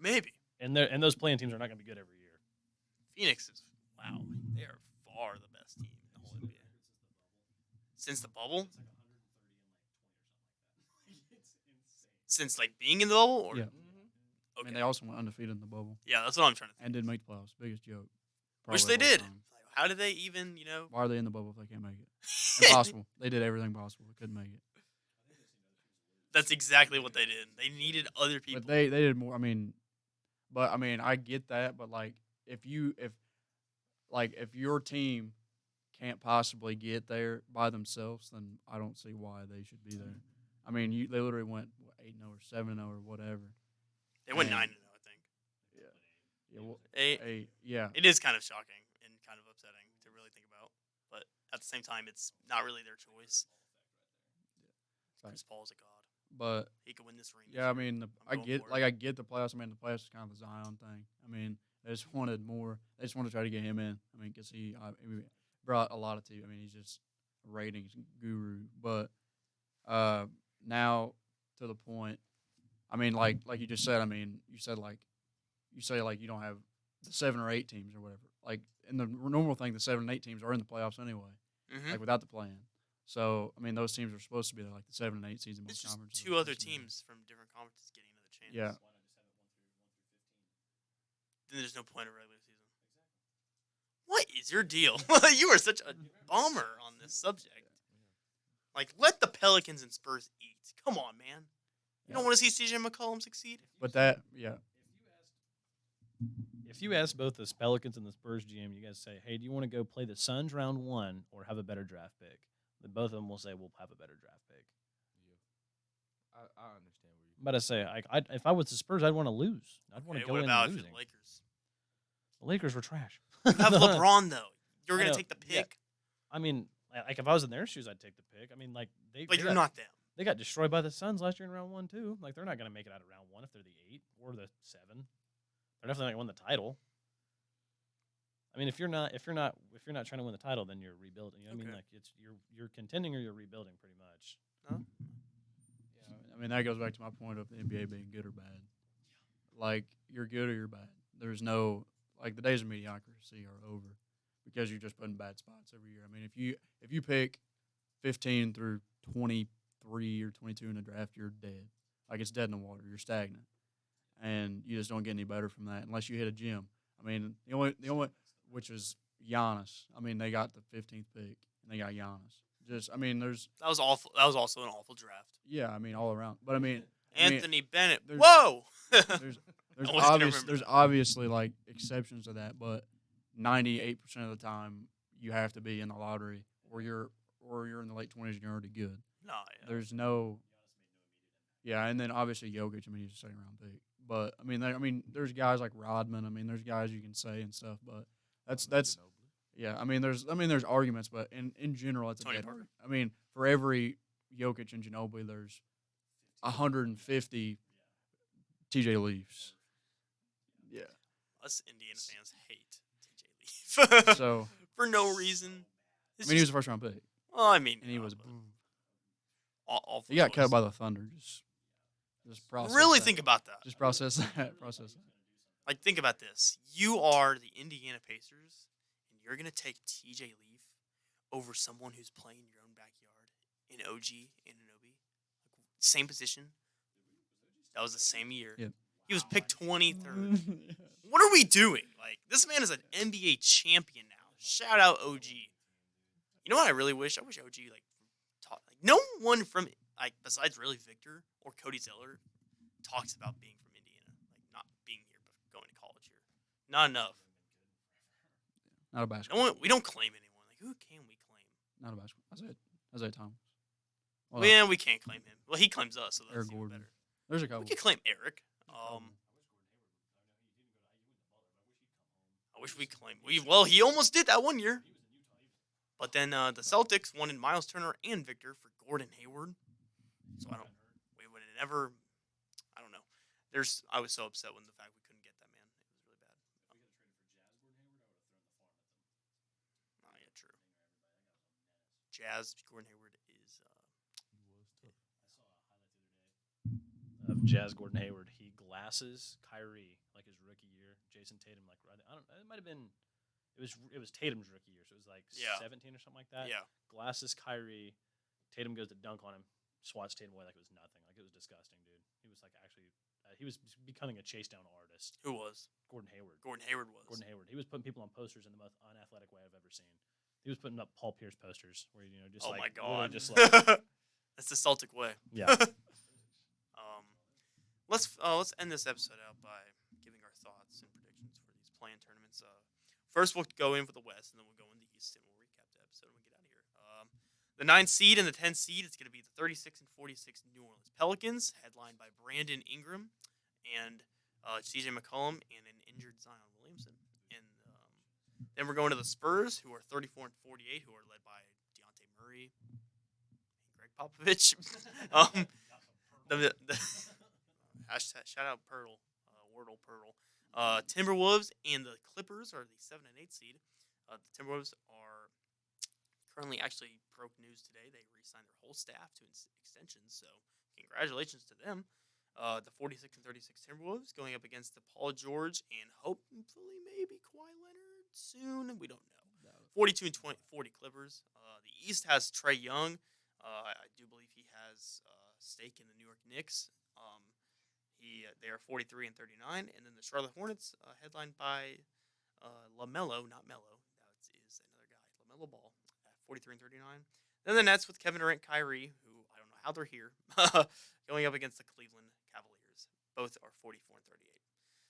Maybe. and those playing teams are not going to be good every year. Phoenix is wow. They are far the best team in the whole NBA. Since the bubble? Since like being in the bubble? Or Yeah. okay. I mean, they also went undefeated in the bubble Yeah, that's what I'm trying to think. and didn't make the playoffs. Biggest joke. Which probably they of all did. time. Like, how did they even, Why are they in the bubble if they can't make it? Impossible. They did everything possible. They couldn't make it. That's exactly what they did. They needed other people. But they did more. I mean, I get that. But like, if your team can't possibly get there by themselves, then I don't see why they should be there. I mean, they literally went 8-0 or 7-0 or whatever. They went and- 9-0, I think. Yeah, well, yeah. It is kind of shocking and kind of upsetting to really think about. But at the same time, it's not really their choice. Chris Paul's a god. But He could win this ring. yeah, I mean, I going get for it. I get the playoffs. I mean, the playoffs is kind of the Zion thing. I mean, they just wanted more. They just wanted to try to get him in. I mean, because he brought a lot of team. I mean, he's just a ratings guru. But now to the point. I mean, like you just said. I mean, you say you don't have the 7 or 8 teams or whatever. Like in the normal thing, the 7 and 8 teams are in the playoffs anyway. Mhm. Like without the plan. So I mean, those teams are supposed to be like the 7 and 8 seeds in most It's just conferences. 2 other teams from different conferences getting another chance. Yeah. Then there's no point of regular season. What is your deal? You are such a bummer on this subject. Like, let the Pelicans and Spurs eat. Come on, man. You don't Yeah. want to see CJ McCollum succeed? But that, yeah. If you ask both the Pelicans and the Spurs GM, you guys say, "Hey, do you want to go play the Suns round 1 or have a better draft pick?" Then both of them will say, "We'll have a better draft pick." I understand where I'm about to say, if I was the Spurs, I'd want to lose. I'd want Okay, to go what in about if losing. you're the Lakers? The Lakers were trash. You have LeBron, though. You're I going know, to take the yeah. pick, I mean, like if I was in their shoes, I'd take the pick. I mean, like but you're not them. They got destroyed by the Suns last year in round 1 too. Like they're not going to make it out of round 1 if they're the 8 or the 7. They're definitely not going to win the title. I mean, if you're not trying to win the title, then you're rebuilding. You know what I mean? Okay. Like it's you're contending or you're rebuilding pretty much. Yeah, I mean, that goes back to my point of the NBA being good or bad. Like, you're good or you're bad. There's no, like, the days of mediocrity are over because you're just putting bad spots every year. I mean, if you pick 15 through 23 or 22 in the draft, you're dead. Like, it's dead in the water. You're stagnant. and you just don't get any better from that unless you hit a gym. I mean, the only which is Giannis. I mean, they got the 15th pick and they got Giannis. Just, I mean, That was awful. That was also an awful draft. yeah, I mean, all around. But I mean, Anthony Bennett. there's- Whoa. there's I was gonna remember there's that. obviously like exceptions to that, but 98% of the time you have to be in the lottery or you're in the late 20s and you're already good. No, yeah. There's no. Yeah, and then obviously Jokic. I mean, he's a second round pick. But I mean, there's guys like Rodman. I mean, there's guys you can say and stuff. But that's yeah. I mean, there's arguments, but in general, it's a Tony dead Parker. argument. I mean, for every Jokic and Ginobili, there's 150 TJ Leafs. Yeah. Us Indiana fans hate TJ Leaf So for no reason. I It's mean, he was just- a first round pick, well, I mean, and he was. but awful He got cut choice. by the Thunder. Just process. Really that. think about that. Just process that. Process that. Like, think about this. You are the Indiana Pacers, and you're going to take TJ Leaf over someone who's playing in your own backyard in OG and Anunoby. Like, same position. That was the same year. Yep. He was picked 23rd. What are we doing? Like, this man is an NBA champion now. Shout out OG. You know what I really wish? I wish OG, like, taught. Like, no one from, like, besides really Victor or Cody Zeller talks about being from Indiana. Like, not being here, but going to college here. Not enough. Not a No basketball. one, we don't claim anyone. Like, who can we claim? Not a basketball. Isaiah Thomas. Well, Well, yeah, we can't claim him. Well, he claims us, so that's Eric even Gordon. better. There's a couple. We could claim Eric. I wish we claimed. Well, he almost did that one year. But then the Celtics wanted Miles Turner and Victor for Gordon Hayward. So we would have never. I don't know. I was so upset when the fact we couldn't get that man. It was really bad. Oh yeah, true. Jazz Gordon Hayward is. Of Jazz Gordon Hayward, he glasses Kyrie like his rookie year. Jason Tatum like right. I don't. It might have been. It was Tatum's rookie year, so it was like Yeah. 17 or something like that. Yeah. Glasses Kyrie. Tatum goes to dunk on him, swats Tatum away like it was nothing. Like it was disgusting, dude. He was like actually. He was becoming a chase down artist. Who was? Gordon Hayward. Gordon Hayward was. Gordon Hayward. He was putting people on posters in the most unathletic way I've ever seen. He was putting up Paul Pierce posters where just Oh like my literally god. just like That's the Celtic way. yeah. Let's end this episode out by giving our thoughts and predictions for these play-in tournaments. First, we'll go in for the West, and then we'll go in the East, and we'll recap the episode and we'll get out of here. The 9th seed and the 10th seed, it's going to be the 36 and 46 New Orleans Pelicans, headlined by Brandon Ingram and CJ McCollum and an injured Zion Williamson. And then we're going to the Spurs, who are 34 and 48, who are led by Deontay Murray and Greg Popovich. Hashtag shout out Pirtle, Wordle Pirtle. Timberwolves and the Clippers are the 7 and 8 seed. The Timberwolves are currently actually broke news today. They re-signed their whole staff to extensions, so congratulations to them. The 46 and 36 Timberwolves going up against the Paul George and hopefully maybe Kawhi Leonard soon. We don't know. 42 and 40 Clippers. The East has Trae Young. I do believe he has stake in the New York Knicks. They are 43 and 39, and then the Charlotte Hornets, headlined by LaMelo, not Melo. That is another guy, LaMelo Ball, at 43 and 39. Then the Nets with Kevin Durant, Kyrie, who I don't know how they're here, going up against the Cleveland Cavaliers. Both are 44 and 38.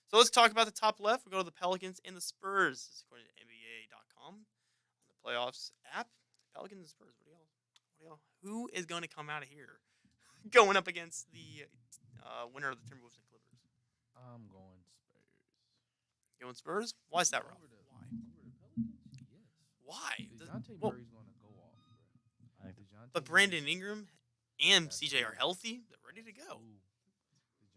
So let's talk about the top left. We go to the Pelicans and the Spurs. This is according to NBA.com on the playoffs app. Pelicans and Spurs. What do y'all? Who is going to come out of here going up against the winner of the Timberwolves and Clippers? I'm going Spurs. Going Spurs? Why is that, Ralph? Over the Why? Pelicans? Yes. Why? DeJounte well, Murray's going to go off, bro. I think DeJounte But Murray- Brandon Ingram and That's CJ are true. healthy. They're ready to go. Ooh.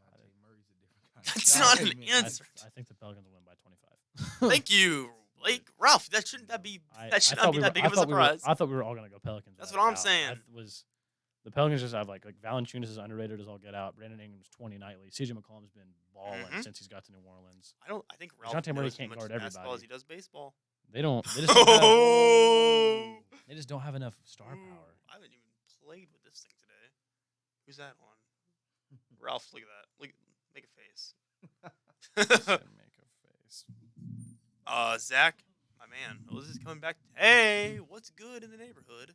DeJounte Murray's a different kind. That's of not guy, an man. answer. I think the Pelicans will win by 25. Thank you, Blake. Ralph, that shouldn't that be I that should not be that big of a surprise. I thought we were all gonna go Pelicans. That's without what I'm a doubt. saying. The Pelicans just have like Valanciunas is underrated as all get out. Brandon Ingram's 20 nightly. CJ McCollum's been balling Mhm. since he's got to New Orleans. I think Ralph DeJounte Murray knows as can't much guard basketball as everybody. he does baseball. They just don't have, Oh! they just don't have enough star Ooh, power. I haven't even played with this thing today. Who's that on? Ralph, look at that. Make a face. Said make a face. Zach, my man. Oh, this is coming back. Hey, what's good in the neighborhood?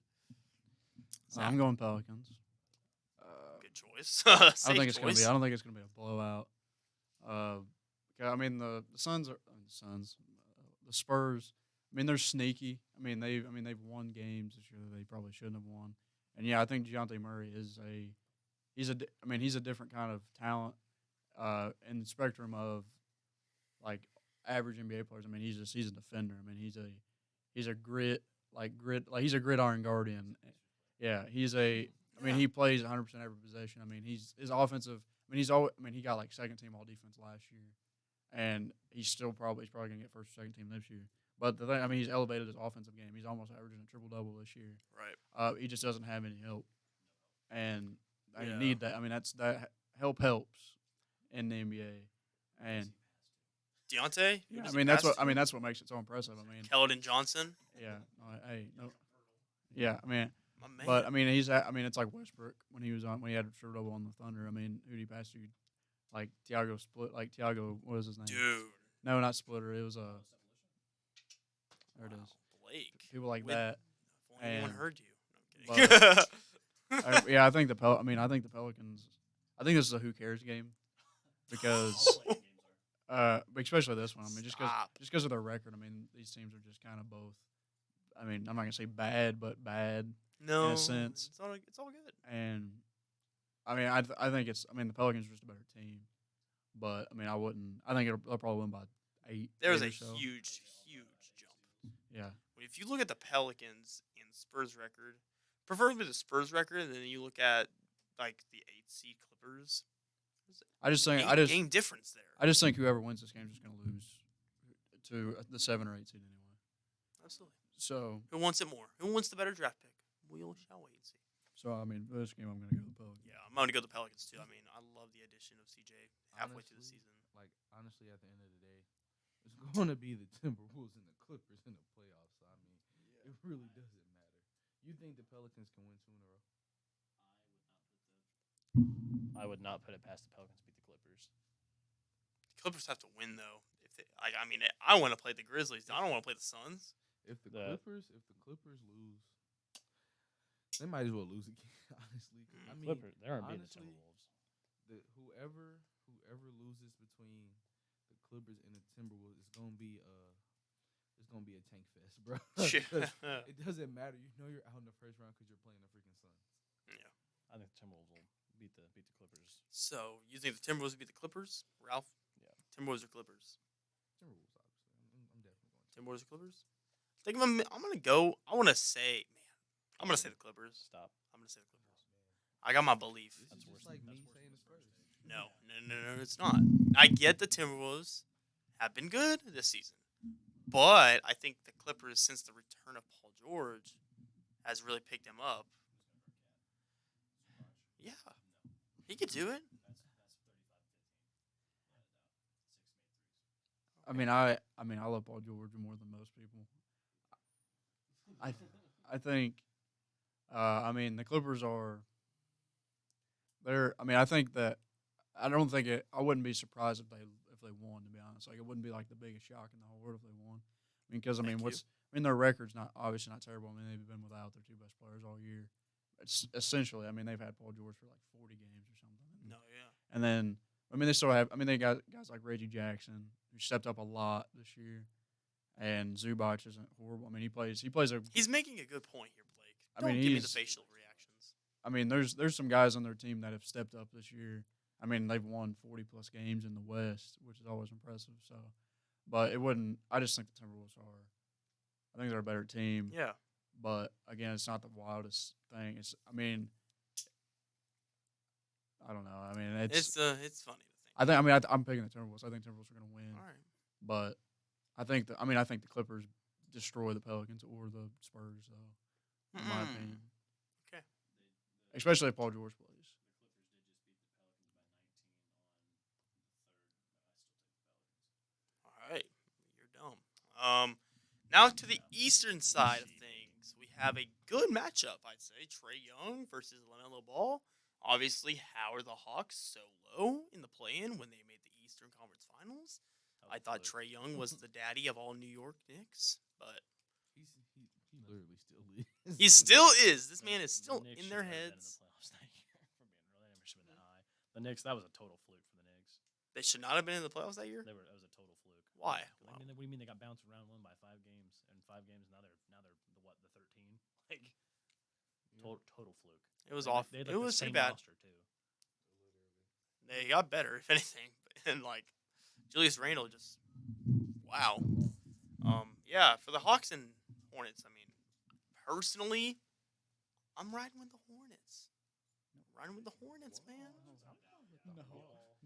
Zach, I'm going Pelicans. good choice. I don't Safe think it's gonna choice. be. I don't think it's gonna be a blowout. I mean the Suns are the Suns. The Spurs. I mean they're sneaky. They've won games this year that they probably shouldn't have won. And yeah, I think DeJounte Murray he's a different kind of talent in the spectrum of like average NBA players. He's a defender. He's a he's a gridiron guardian. Yeah, he plays 100% every possession. His offensive. He got like second team all defense last year, and he's probably gonna get first or second team this year. But the thing, he's elevated his offensive game. He's almost averaging a triple double this year. Right. He just doesn't have any help, and you Yeah. need that. That help helps in the NBA, and Deontay? Who yeah, does he pass to? that's what makes it so impressive. Keldon Johnson? Yeah, no, yeah, My man. but it's like Westbrook when he had a triple double on the Thunder. Who did he pass to? Like Tiago what was his name? Dude. No, not Splitter. It was there it is. Blake. People like With- that. If only anyone And- heard you. No, I'm kidding. I think I think the Pelicans. I think this is a who cares game because especially this one. Just Stop. because of their record. These teams are just kind of both. I'm not gonna say bad, but bad. No. in a sense. It's all good. And I think the Pelicans are just a better team. But I wouldn't. I think they'll probably win by 8. There was 8 a or so. huge jump. Yeah. If you look at the Pelicans and Spurs record, preferably the Spurs record, and then you look at like the 8th seed Clippers, I just think game difference there. I just think whoever wins this game is just gonna lose to the 7 or 8 seed anyway. Absolutely. So Who wants it more? Who wants the better draft pick? We shall wait and see. for this game I'm gonna go with the Pelicans. Yeah, I'm going to go the Pelicans too. I love the addition of CJ halfway through the Honestly, season. Honestly, at the end of the day, it's going to be the Timberwolves and the Clippers in the playoffs. So, it really doesn't matter. You think the Pelicans can win 2 in a row? I would not put it past the Pelicans to beat the Clippers. The Clippers have to win though. I want to play the Grizzlies. I don't want to play the Suns. If the The- Clippers lose, they might as well lose again. Honestly, Clippers, they aren't beating the honestly, Timberwolves. whoever loses between the Clippers and the Timberwolves is gonna be a tank fest, bro. Shit. 'Cause it doesn't matter. You're out in the first round because you're playing the freaking Suns. Yeah. I think the Timberwolves will beat the Clippers. So you think the Timberwolves would beat the Clippers, Ralph? Yeah. Timberwolves or Clippers? Timberwolves, obviously. I'm definitely going. Timberwolves or Clippers? I think I'm gonna go. I want to say, man, I'm gonna say the Clippers. Stop. I'm gonna say the Clippers. I got my belief. This That's is worse just like than- me that's worse saying the than Spurs. No, it's not. I get the Timberwolves have been good this season, but I think the Clippers, since the return of Paul George, has really picked him up. Yeah, he could do it. I love Paul George more than most people. I think the Clippers are I think that I wouldn't be surprised if they won, to be honest. Like, it wouldn't be like the biggest shock in the whole world if they won. Because Thank you. their record's not obviously not terrible. They've been without their 2 best players all year. It's essentially, they've had Paul George for like 40 games or something. No, yeah. And then, they still have, they got guys like Reggie Jackson, who stepped up a lot this year. And Zubac isn't horrible. He plays a. He's making a good point here, Blake. I Don't mean, give me the he's- facial reactions. There's some guys on their team that have stepped up this year. They've won 40-plus games in the West, which is always impressive. So, but it wouldn't. I just think the Timberwolves are. I think they're a better team. Yeah. But again, it's not the wildest thing. I don't know. It's funny to think. I'm picking the Timberwolves. I think Timberwolves are going to win. All right. But I think the Clippers destroy the Pelicans or the Spurs, though, in my opinion. Okay. Especially if Paul George plays. All right. You're dumb. Now to the eastern side of things, we have a good matchup, I'd say. Trae Young versus LaMelo Ball. obviously, how are the Hawks so low in the play-in when they made the Eastern Conference Finals? That was I a thought fluke. Trae Young was the daddy of all New York Knicks, but He literally still is. he still is. This man is The still Knicks in should their never been heads. in the playoffs that year. For being real, they never should have been that high. The Knicks, that was a total fluke for the Knicks. They should not have been in the playoffs that year. That was a total fluke. Why? 'Cause I mean, what do you mean they got bounced in round 1 by 5 games? And 5 games now they're the 13? Like total fluke. It was They had, off. They had, It like, the was pretty same bad. roster too. They got better, if anything. And like Julius Randle just wow. Yeah, for the Hawks and Hornets, I mean, personally, I'm riding with the Hornets. Riding with the Hornets, man.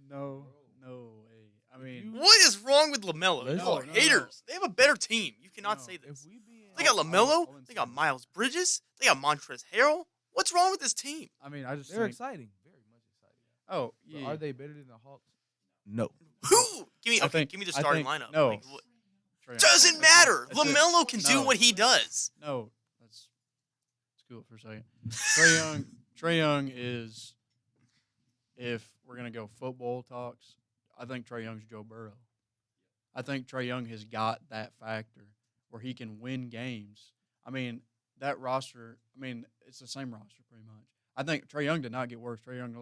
No way. I mean, What is wrong with LaMelo? Let's- Y'all are No. haters. They have a better team. You cannot No. say If this. we be in, They got I LaMelo. wouldn't They say got that. Miles Bridges. They got Montrezl Harrell. What's wrong with this team? I mean, I just they're think. exciting, very much exciting. Oh, But yeah. are they better than the Hawks? No. Who? Give me. I Okay, think- give me the I starting think- lineup. no. Like, what- Trae Young. doesn't That's it. matter. That's it. LaMelo can do No. what he does. No, let's cool it for a second. Trae Young is, if we're gonna go football talks, I think Trae Young's Joe Burrow. I think Trae Young has got that factor where he can win games. I mean, that roster. I mean, it's the same roster pretty much. I think Trae Young did not get worse. Trae Young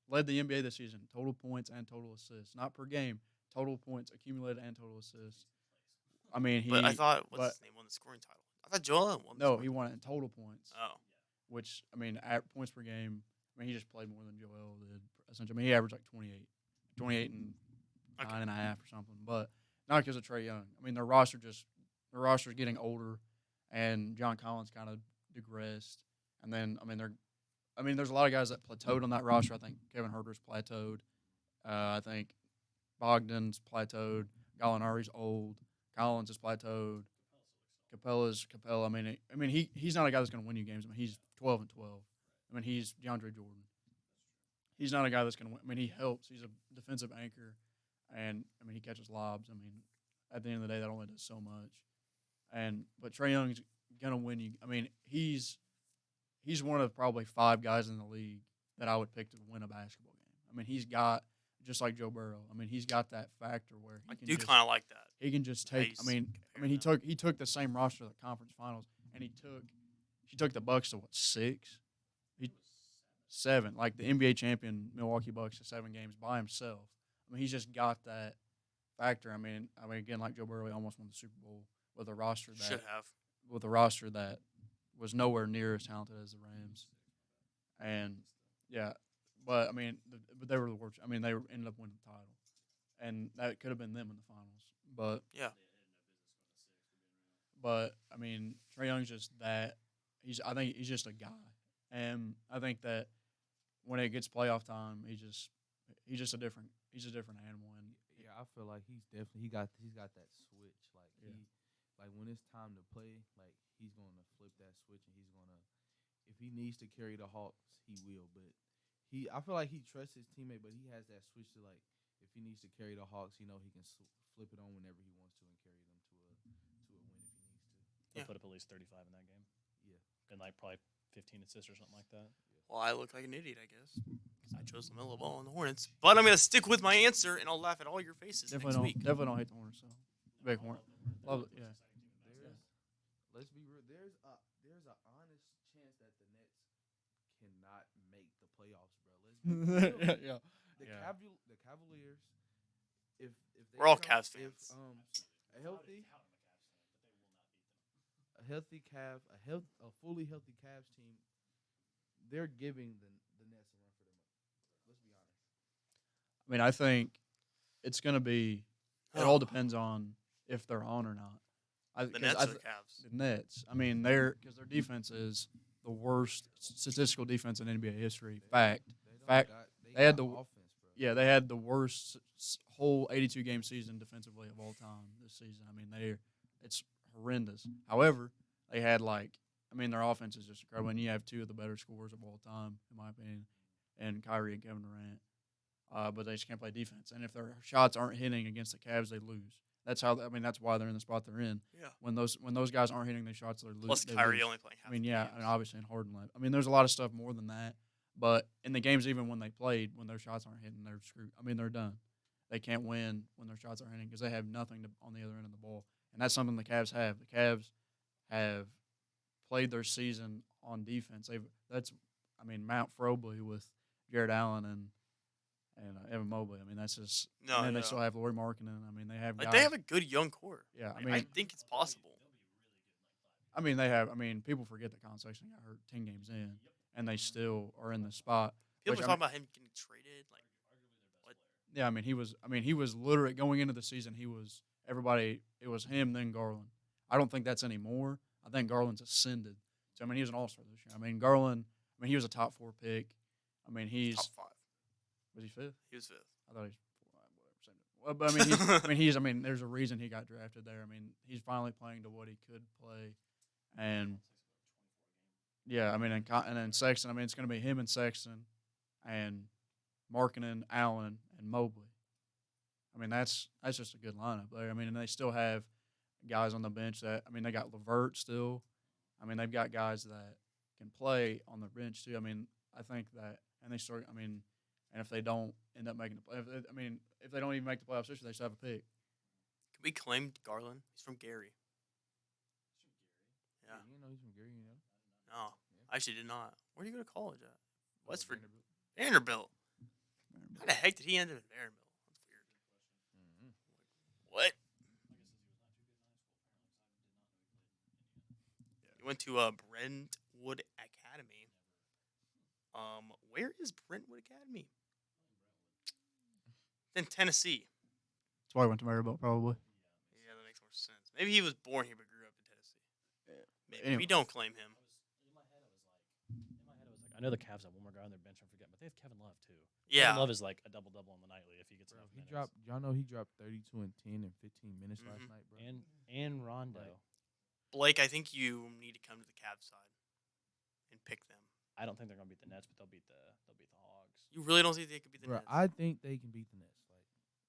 led the NBA this season, total points and total assists, not per game, total points accumulated and total assists. I mean, But I thought, what's but- his name, won the scoring title. I thought Joel Allen won the no, scoring he won it in total points. title. Oh. Which, I mean, at points per game, I mean, he just played more than Joel did. Essentially, I mean, he averaged like 28 and Okay. 9.5 or something. But not because of Trae Young. I mean, their roster's getting older, and John Collins kind of digressed. And then, there's a lot of guys that plateaued on that roster. I think Kevin Huerter's plateaued. I think Bogdan's plateaued. Gallinari's old. Collins is plateaued. Capella. He's not a guy that's going to win you games. I mean, he's 12-12. I mean, he's DeAndre Jordan. He's not a guy that's going to win. I mean, he helps. He's a defensive anchor, and I mean, he catches lobs. I mean, at the end of the day, that only does so much. But Trae Young's going to win you. I mean, he's one of probably 5 guys in the league that I would pick to win a basketball game. I mean, he's got just like Joe Burrow. I mean, he's got that factor where I he do can kind of like that. he can just take. Nice. I mean, he took the same roster to the conference finals, and he took the Bucks to what, 6? 7, like the NBA champion Milwaukee Bucks to 7 games by himself. I mean, he's just got that factor. I mean, again, like Joe Burrow, he almost won the Super Bowl with a roster Should have. that was nowhere near as talented as the Rams. And yeah, but I mean, but they were the worst. I mean, ended up winning the title, and that could have been them in the finals. But Yeah. But I mean, Trae Young's just that. I think he's just a guy, and I think that when it gets playoff time, he's just a different animal. And Yeah, I feel like he's definitely he's got that switch. Like Yeah. like when it's time to play, like he's gonna flip that switch and he's gonna, if he needs to carry the Hawks, he will. But I feel like he trusts his teammate, but he has that switch to, like, if he needs to carry the Hawks, he can flip it on whenever he wants to and carry them to a win if he needs to. He'll Yeah. put up at least 35 in that game. Yeah. And like probably 15 assists or something like that. Well, I look like an idiot, I guess, because I chose LaMelo Ball on the Hornets. But I'm gonna stick with my answer, and I'll laugh at all your faces next week. definitely don't hate the Hornets. So big Hornet, love it. Yeah. Let's be real. There's an honest chance that the Nets cannot make the playoffs, bro. Let's be real. yeah. The Yeah. the Cavaliers, if they We're all come- Cavs if, fans. a fully healthy Cavs team, they're giving the Nets a run for their money. Let's be honest. I mean, I think it's gonna be. It all depends on if they're on or not. The Nets or the Cavs? The Nets. I mean, their defense is the worst statistical defense in NBA history. Fact. They had the offense, bro. Yeah, they had the worst whole 82-game season defensively of all time this season. I mean, it's horrendous. However, they had their offense is just incredible, and you have 2 of the better scorers of all time, in my opinion, and Kyrie and Kevin Durant. But they just can't play defense, and if their shots aren't hitting against the Cavs, they lose. That's why they're in the spot they're in. Yeah. When those guys aren't hitting their shots, they're losing. Plus Kyrie only playing half. I mean, the yeah, games. and obviously in Harden left. I mean, there's a lot of stuff more than that. But in the games, even when they played, when their shots aren't hitting, they're screwed. I mean, they're done. They can't win when their shots aren't hitting because they have nothing on the other end of the ball, and that's something the Cavs have. The Cavs have played their season on defense. Mount Frobley with Jared Allen and Evan Mobley. I mean, that's just. No, And then they yeah. still have Lauri Markkinen. I mean, they have Like guys. they have a good young core. Yeah, I think it's possible. I mean, they have. I mean, people forget that Colin Sexton got hurt 10 games in, and they still are in the spot. People which, are I talking about him getting traded. Like, what? Yeah, I mean, he was literally going into the season. He was everybody. It was him, then Garland. I don't think that's anymore. I think Garland's ascended. So I mean, he was an all-star this year. I mean, Garland. I mean, he was a top 4 pick. I mean, he's Top 5. Was he 5th? He was 5th. I thought he was 4. Well, but I mean, I mean, there's a reason he got drafted there. I mean, he's finally playing to what he could play, and yeah, I mean, and then Sexton. I mean, it's going to be him and Sexton, and Markkinen, Allen, and Mobley. I mean, that's just a good lineup there. I mean, and they still have guys on the bench that. I mean, they got LeVert still. I mean, they've got guys that can play on the bench too. I mean, I think that, and they start. I mean, and if they don't end up making the play, if they don't even make the playoffs this year, they still have a pick. Can we claim Garland? He's from Gary. Yeah. You know he's from Gary, you know. No, I actually did not. Where did you go to college at? Westford. Vanderbilt. Vanderbilt. How the heck did he end up in Vanderbilt? That's weird. Mm-hmm. What? He went to Brentwood Academy. Where is Brentwood Academy? In Tennessee. That's why I went to Maribel, probably. Yeah, that makes more sense. Maybe he was born here but grew up in Tennessee. Maybe. Anyway. We don't claim him. In my head, I was like, I know the Cavs have one more guy on their bench. I'm forgetting, but they have Kevin Love too. Yeah. Kevin Love is like a double-double on the nightly if he gets enough He minutes. dropped. Y'all know he dropped 32 and 10 in 15 minutes last night, bro. and Rondo. Like- Blake, I think you need to come to the Cavs side and pick them. I don't think they're gonna beat the Nets, but they'll beat the Hogs. You really don't think they could beat the Bro, Nets? I think they can beat the Nets. Like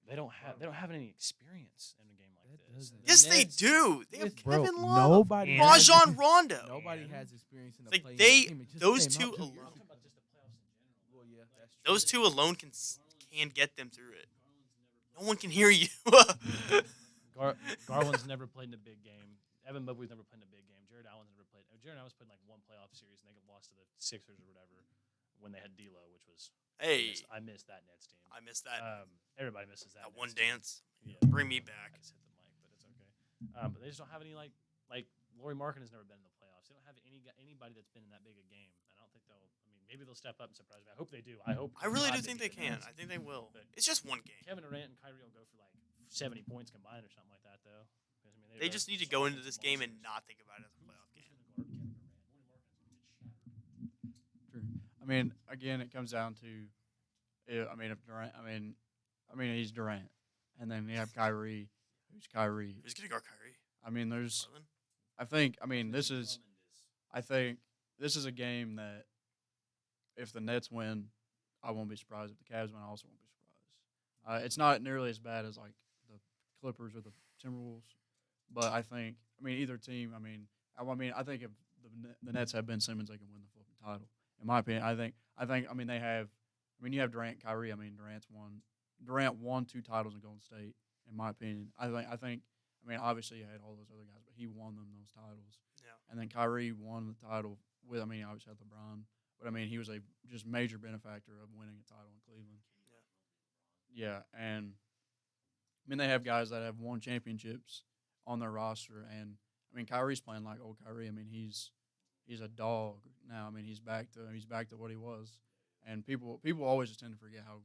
They don't have any experience in a game like That this. doesn't- The Yes, they Nets- do. They have Yes, bro, Kevin Love. nobody and has- Rajon Rondo. Nobody And- has experience in the Like, play-in they- game. It just those came two out 2 alone- years I'm talking ago. about just the playoffs in general. Well, yeah, that's true. Those two alone can get them through it. No one can hear you. Garland's never played in a big game. Evan Mobley's never played in a big game. Jared Allen's never played. Jared Allen's played in like one playoff series, and they lost to the Sixers or whatever when they had D'Lo, which was Hey, I missed that Nets team. I missed that. Everybody misses that. That one Nets team. dance. Yeah, Bring me back. I just hit the mic, but it's okay. But they just don't have any like Lauri Markkanen's never been in the playoffs. They don't have anybody that's been in that big a game. And I don't think they'll. I mean, maybe they'll step up and surprise me. I hope they do. I hope. I really God do think they beat the can. Nets. I think they will. But It's just one game. Kevin Durant and Kyrie will go for like 70 points combined or something like that, though. 'Cause, I mean, They just need to go into this game and not think about it as a playoff game. True. I mean, again, it comes down to, if Durant, he's Durant, and then you have Kyrie, who's Kyrie. Who's gonna guard Kyrie? I mean, there's, Garland? I think this is a game that if the Nets win, I won't be surprised. If the Cavs win, I also won't be surprised. It's not nearly as bad as like the Clippers or the Timberwolves, but I think, either team. I think if the Nets have Ben Simmons, they can win the fucking title. In my opinion, they have. You have Durant, Kyrie. Durant won 2 titles in Golden State. In my opinion, I think. Obviously, you had all those other guys, but he won them those titles. Yeah. And then Kyrie won the title with. He obviously had LeBron, but he was a just major benefactor of winning a title in Cleveland. Yeah, and they have guys that have won championships on their roster, and Kyrie's playing like old Kyrie. He's a dog now. He's back to what he was, and people always just tend to forget how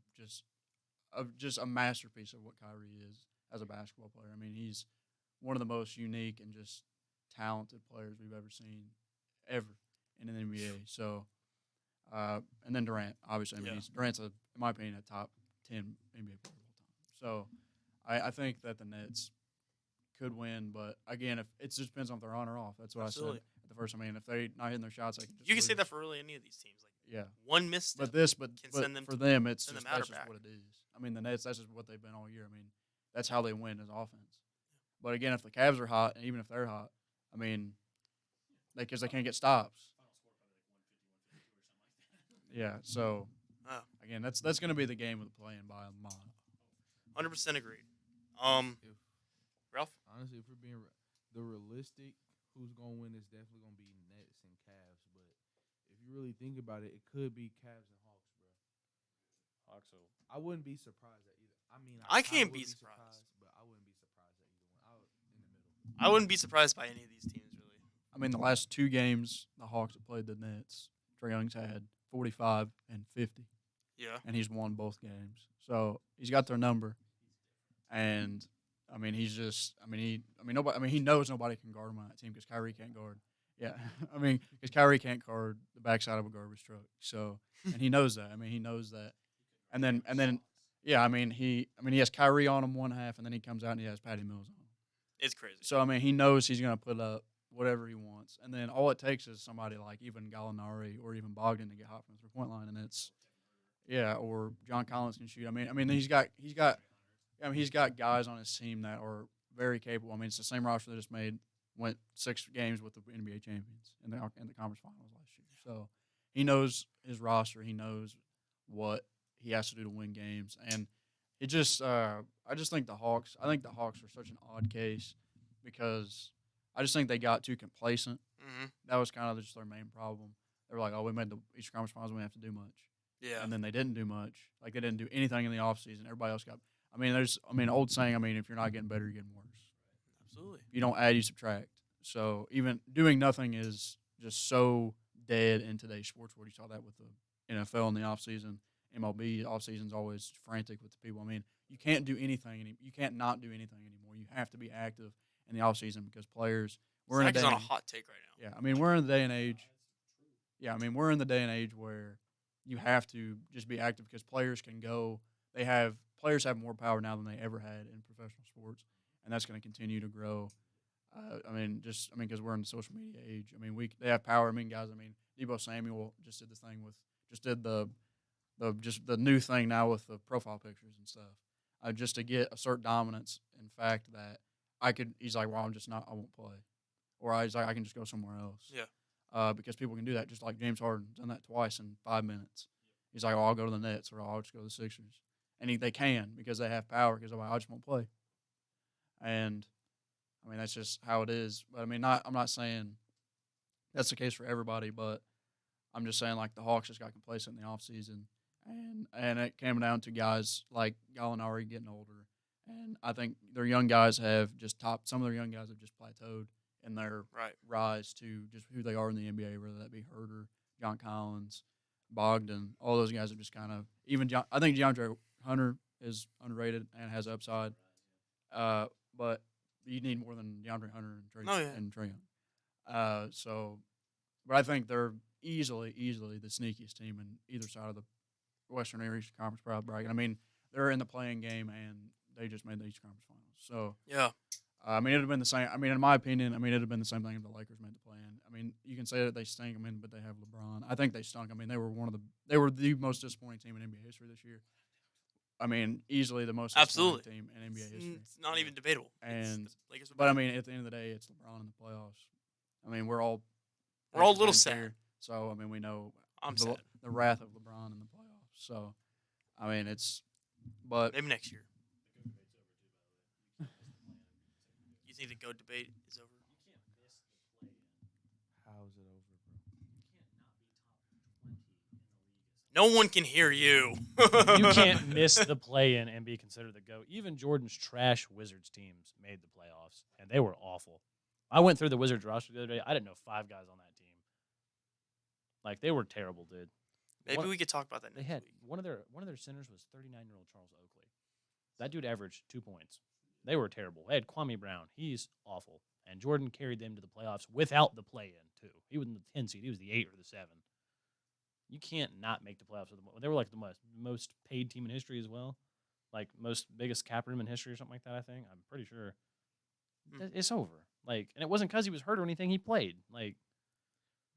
just a masterpiece of what Kyrie is as a basketball player. He's one of the most unique and just talented players we've ever seen ever in an NBA. So, and then Durant, obviously, Durant's in my opinion, a top 10 NBA player of all time. So, I think that the Nets could win, but again, if it just depends on if they're on or off. That's what Absolutely. I said at the first. If they're not hitting their shots, they can just You can say lose. that for really any of these teams. Like Yeah, one misstep. but send them for to- them, it's send just them out or that's just back. what it is. The Nets, that's just what they've been all year. That's how they win is offense. But again, if the Cavs are hot, and even if they're hot, because they can't get stops. Yeah. So Oh, again, that's going to be the game with the play-in by a mile. 100% agreed. If Ralph? honestly, if we're being the realistic, who's gonna win is definitely gonna be Nets and Cavs. But if you really think about it, it could be Cavs and Hawks, bro. Hawks will. I wouldn't be surprised at either. I mean, I kinda can't would be surprised. but I wouldn't be surprised at either one. I would in the middle. I wouldn't be surprised by any of these teams, really. I mean, the last 2 games the Hawks have played the Nets, Trae Young's had 45 and 50, Yeah. and he's won both games. So he's got their number, and I mean, he's just. Nobody. I mean, he knows nobody can guard him on that team because Kyrie can't guard. Yeah, I mean, because Kyrie can't guard the backside of a garbage truck. So, and he knows that. I mean, he knows that. And then, yeah. I mean, he has Kyrie on him one half, and then he comes out and he has Patty Mills on him. It's crazy. So I mean, he knows he's gonna put up whatever he wants, and then all it takes is somebody like even Gallinari or even Bogdan to get hot from the 3-point line, and it's or John Collins can shoot. I mean, he's got guys on his team that are very capable. I mean, it's the same roster that just went 6 games with the NBA champions in the conference finals last year. So he knows his roster. He knows what he has to do to win games, and it just I just think the Hawks. I think the Hawks are such an odd case because I just think they got too complacent. Mm-hmm. That was kind of just their main problem. They were like, "Oh, we made the Eastern Conference Finals. We didn't have to do much." Yeah. And then they didn't do much. Like they didn't do anything in the offseason. Everybody else got. Old saying. I mean, if you're not getting better, you're getting worse. Absolutely. If you don't add, you subtract. So even doing nothing is just so dead in today's sports world. You saw that with the NFL in the offseason. MLB offseason's always frantic with the people. I mean, you can't do anything. You can't not do anything anymore. You have to be active in the offseason because players. Zach is on a hot take right now. Yeah, I mean, we're in the day and age. Yeah, I mean, we're in the day and age where you have to just be active because players can go. Players have more power now than they ever had in professional sports, and that's going to continue to grow. Because we're in the social media age. I mean, they have power. I mean, guys. I mean, Debo Samuel just did this thing the new thing now with the profile pictures and stuff. Just to get assert dominance. In fact, that he's like, well, I won't play, or he's like, I can just go somewhere else. Yeah. Because people can do that, just like James Harden done that twice in 5 minutes. He's like, I'll go to the Nets or I'll just go to the Sixers. And they can because they have power because I just won't play. And, I mean, that's just how it is. But, I mean, I'm not saying that's the case for everybody, but I'm just saying, like, the Hawks just got complacent in the offseason. And it came down to guys like Gallinari getting older. And I think some of their young guys have just plateaued in their rise to just who they are in the NBA, whether that be Herter, John Collins, Bogdan. All those guys have just kind of I think DeAndre Hunter is underrated and has upside. But you need more than DeAndre Hunter and Trae Young. But I think they're easily the sneakiest team in either side of the Western or Eastern Conference bracket. I mean, they're in the playing game and they just made the Eastern Conference Finals. So yeah. I mean, it would have been the same. I mean, in my opinion, it would have been the same thing if the Lakers made the play-in. I mean, you can say that they stink. I mean, but they have LeBron. I think they stunk. I mean, they were the most disappointing team in NBA history this year. I mean, easily the most disappointing team in NBA history. It's not even debatable. But I mean, at the end of the day, it's LeBron in the playoffs. I mean, we're all a little sad. Here, so I mean, we know sad. The wrath of LeBron in the playoffs. So I mean, but maybe next year. You think the GOAT debate is over? How is it over, bro? No one can hear you. You can't miss the play-in and be considered the GOAT. Even Jordan's trash Wizards teams made the playoffs, and they were awful. I went through the Wizards roster the other day. I didn't know 5 guys on that team. Like, they were terrible, dude. Maybe we could talk about that next week. One of their centers was 39-year-old Charles Oakley. That dude averaged 2 points. They were terrible. They had Kwame Brown. He's awful. And Jordan carried them to the playoffs without the play-in, too. He wasn't the 10 seed. He was the 8 or the 7. You can't not make the playoffs. They were like the most paid team in history as well. Like, biggest cap room in history or something like that, I think. I'm pretty sure. It's over. Like, and it wasn't because he was hurt or anything. He played. Like,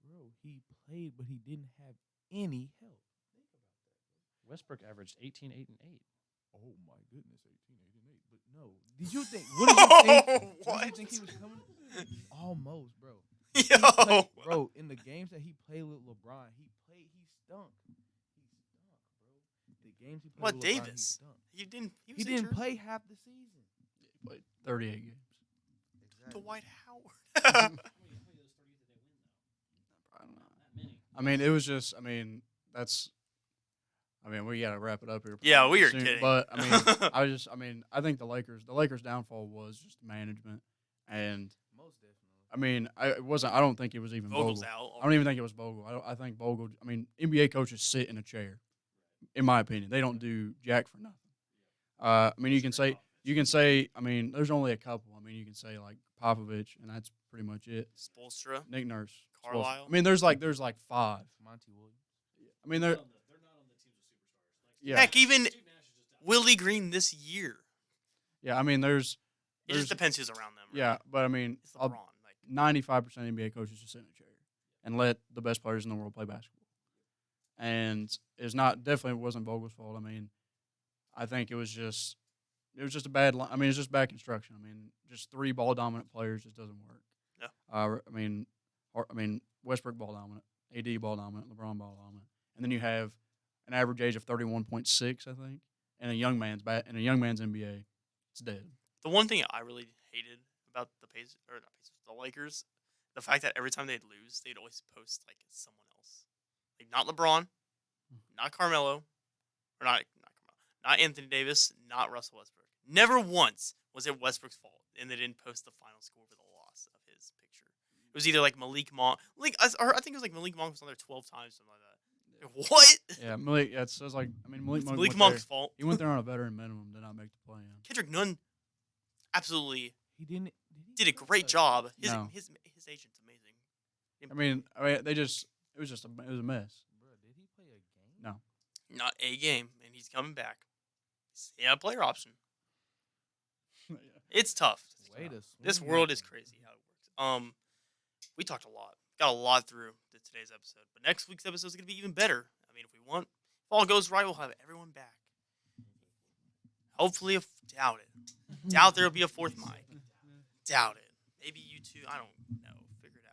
bro, he played, but he didn't have any help. Think about that. Westbrook averaged 18, 8, and 8. Oh my goodness, 18, 8, and 8. But no, did you think? What did you think? What? Did you think he was coming? Almost, bro. Yo, Bro, in the games that he played with LeBron, he stunk. games he played What, with LeBron, Davis? He, dunked. He didn't. He, He was didn't injured. play half the season. He played 38 games. Exactly. Dwight Howard. How many of those 30 did they win, though? I don't know. Not many. I mean, it was just. I mean, that's. I mean, we gotta wrap it up here. Yeah, we are soon, kidding. But I mean, I mean, I think the Lakers' downfall was just management, and Most definitely. I mean, it wasn't. I don't think it was even Vogel's Vogel. out. I don't even think it was Vogel. I think Vogel. I mean, NBA coaches sit in a chair. In my opinion, they don't do jack for nothing. I mean, you can say. I mean, there's only a couple. I mean, you can say like Popovich, and that's pretty much it. Spolstra. Nick Nurse, Carlisle. I mean, there's like 5. Monty Williams. I mean, They're they're not on the teams with superstars. yeah, Heck, even Steve Nash is just out. Willie Green this year. yeah. I mean, It just depends who's around them. Right? yeah, but I mean, It's LeBron. Like, 95% of NBA coaches just sit in a chair and let the best players in the world play basketball. And it's not definitely wasn't Vogel's fault. I mean, I think it was just a bad. I mean, it's just bad construction. I mean, just 3 ball dominant players just doesn't work. Yeah. I mean, Westbrook ball dominant, AD ball dominant, LeBron ball dominant, and then you have an average age of 31.6, I think, and a young man's NBA. It's dead. the one thing I really hated about the the Lakers, the fact that every time they'd lose, they'd always post like someone else, like not LeBron, not Carmelo, or not Carmelo, not Anthony Davis, not Russell Westbrook. Never once was it Westbrook's fault, and they didn't post the final score for the loss of his picture. It was either like Malik Monk, or I think it was like Malik Monk was on there 12 times, something like that. Like, what? Yeah, Malik. Yeah, it says like I mean, Malik It's Monk Malik went Monk's there- fault. He went there on a veteran minimum, did not make the play in. Kendrick Nunn absolutely He didn't. did a great job. His No. his agent's amazing. I mean, it was a mess. Bro, did he play a game? No. Not a game, and he's coming back. Yeah, player option. It's tough. Way to This swing world that is thing. crazy how it works. We talked a lot, got a lot through today's episode, but next week's episode is gonna be even better. I mean, if all goes right, we'll have everyone back. Hopefully, doubt it. Doubt there'll be a 4th mic. Doubt it. Maybe you two. I don't know. Figure it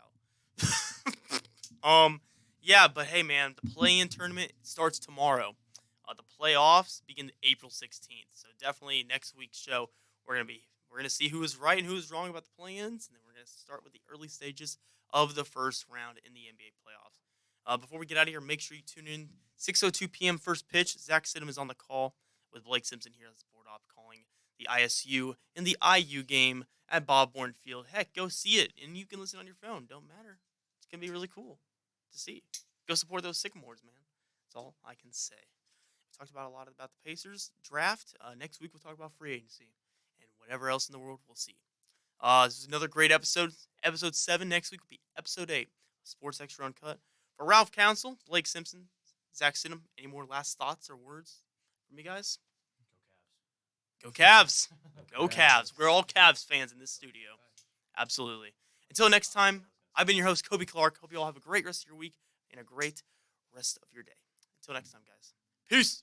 out. Yeah, but hey, man, the play-in tournament starts tomorrow. The playoffs begin April 16th. So definitely next week's show, we're gonna see who was right and who was wrong about the play-ins, and then we're gonna start with the early stages of the first round in the NBA playoffs. Before we get out of here, make sure you tune in 6:02 p.m. first pitch. Zach Sidham is on the call with Blake Simpson here as the board op calling the ISU and the IU game at Bob Bourne Field. Heck, go see it, and you can listen on your phone. Don't matter. It's gonna be really cool to see. Go support those Sycamores, man. That's all I can say. We talked about a lot about the Pacers draft. Next week we'll talk about free agency and whatever else in the world we'll see. This is another great episode. Episode 7 next week will be episode 8. Sports Extra Uncut. For Ralph Council, Blake Simpson, Zach Sidham, any more last thoughts or words from you guys? Go Cavs. Go Cavs. We're all Cavs fans in this studio. Absolutely. Until next time, I've been your host, Kobe Clark. Hope you all have a great rest of your week and a great rest of your day. Until next time, guys. Peace.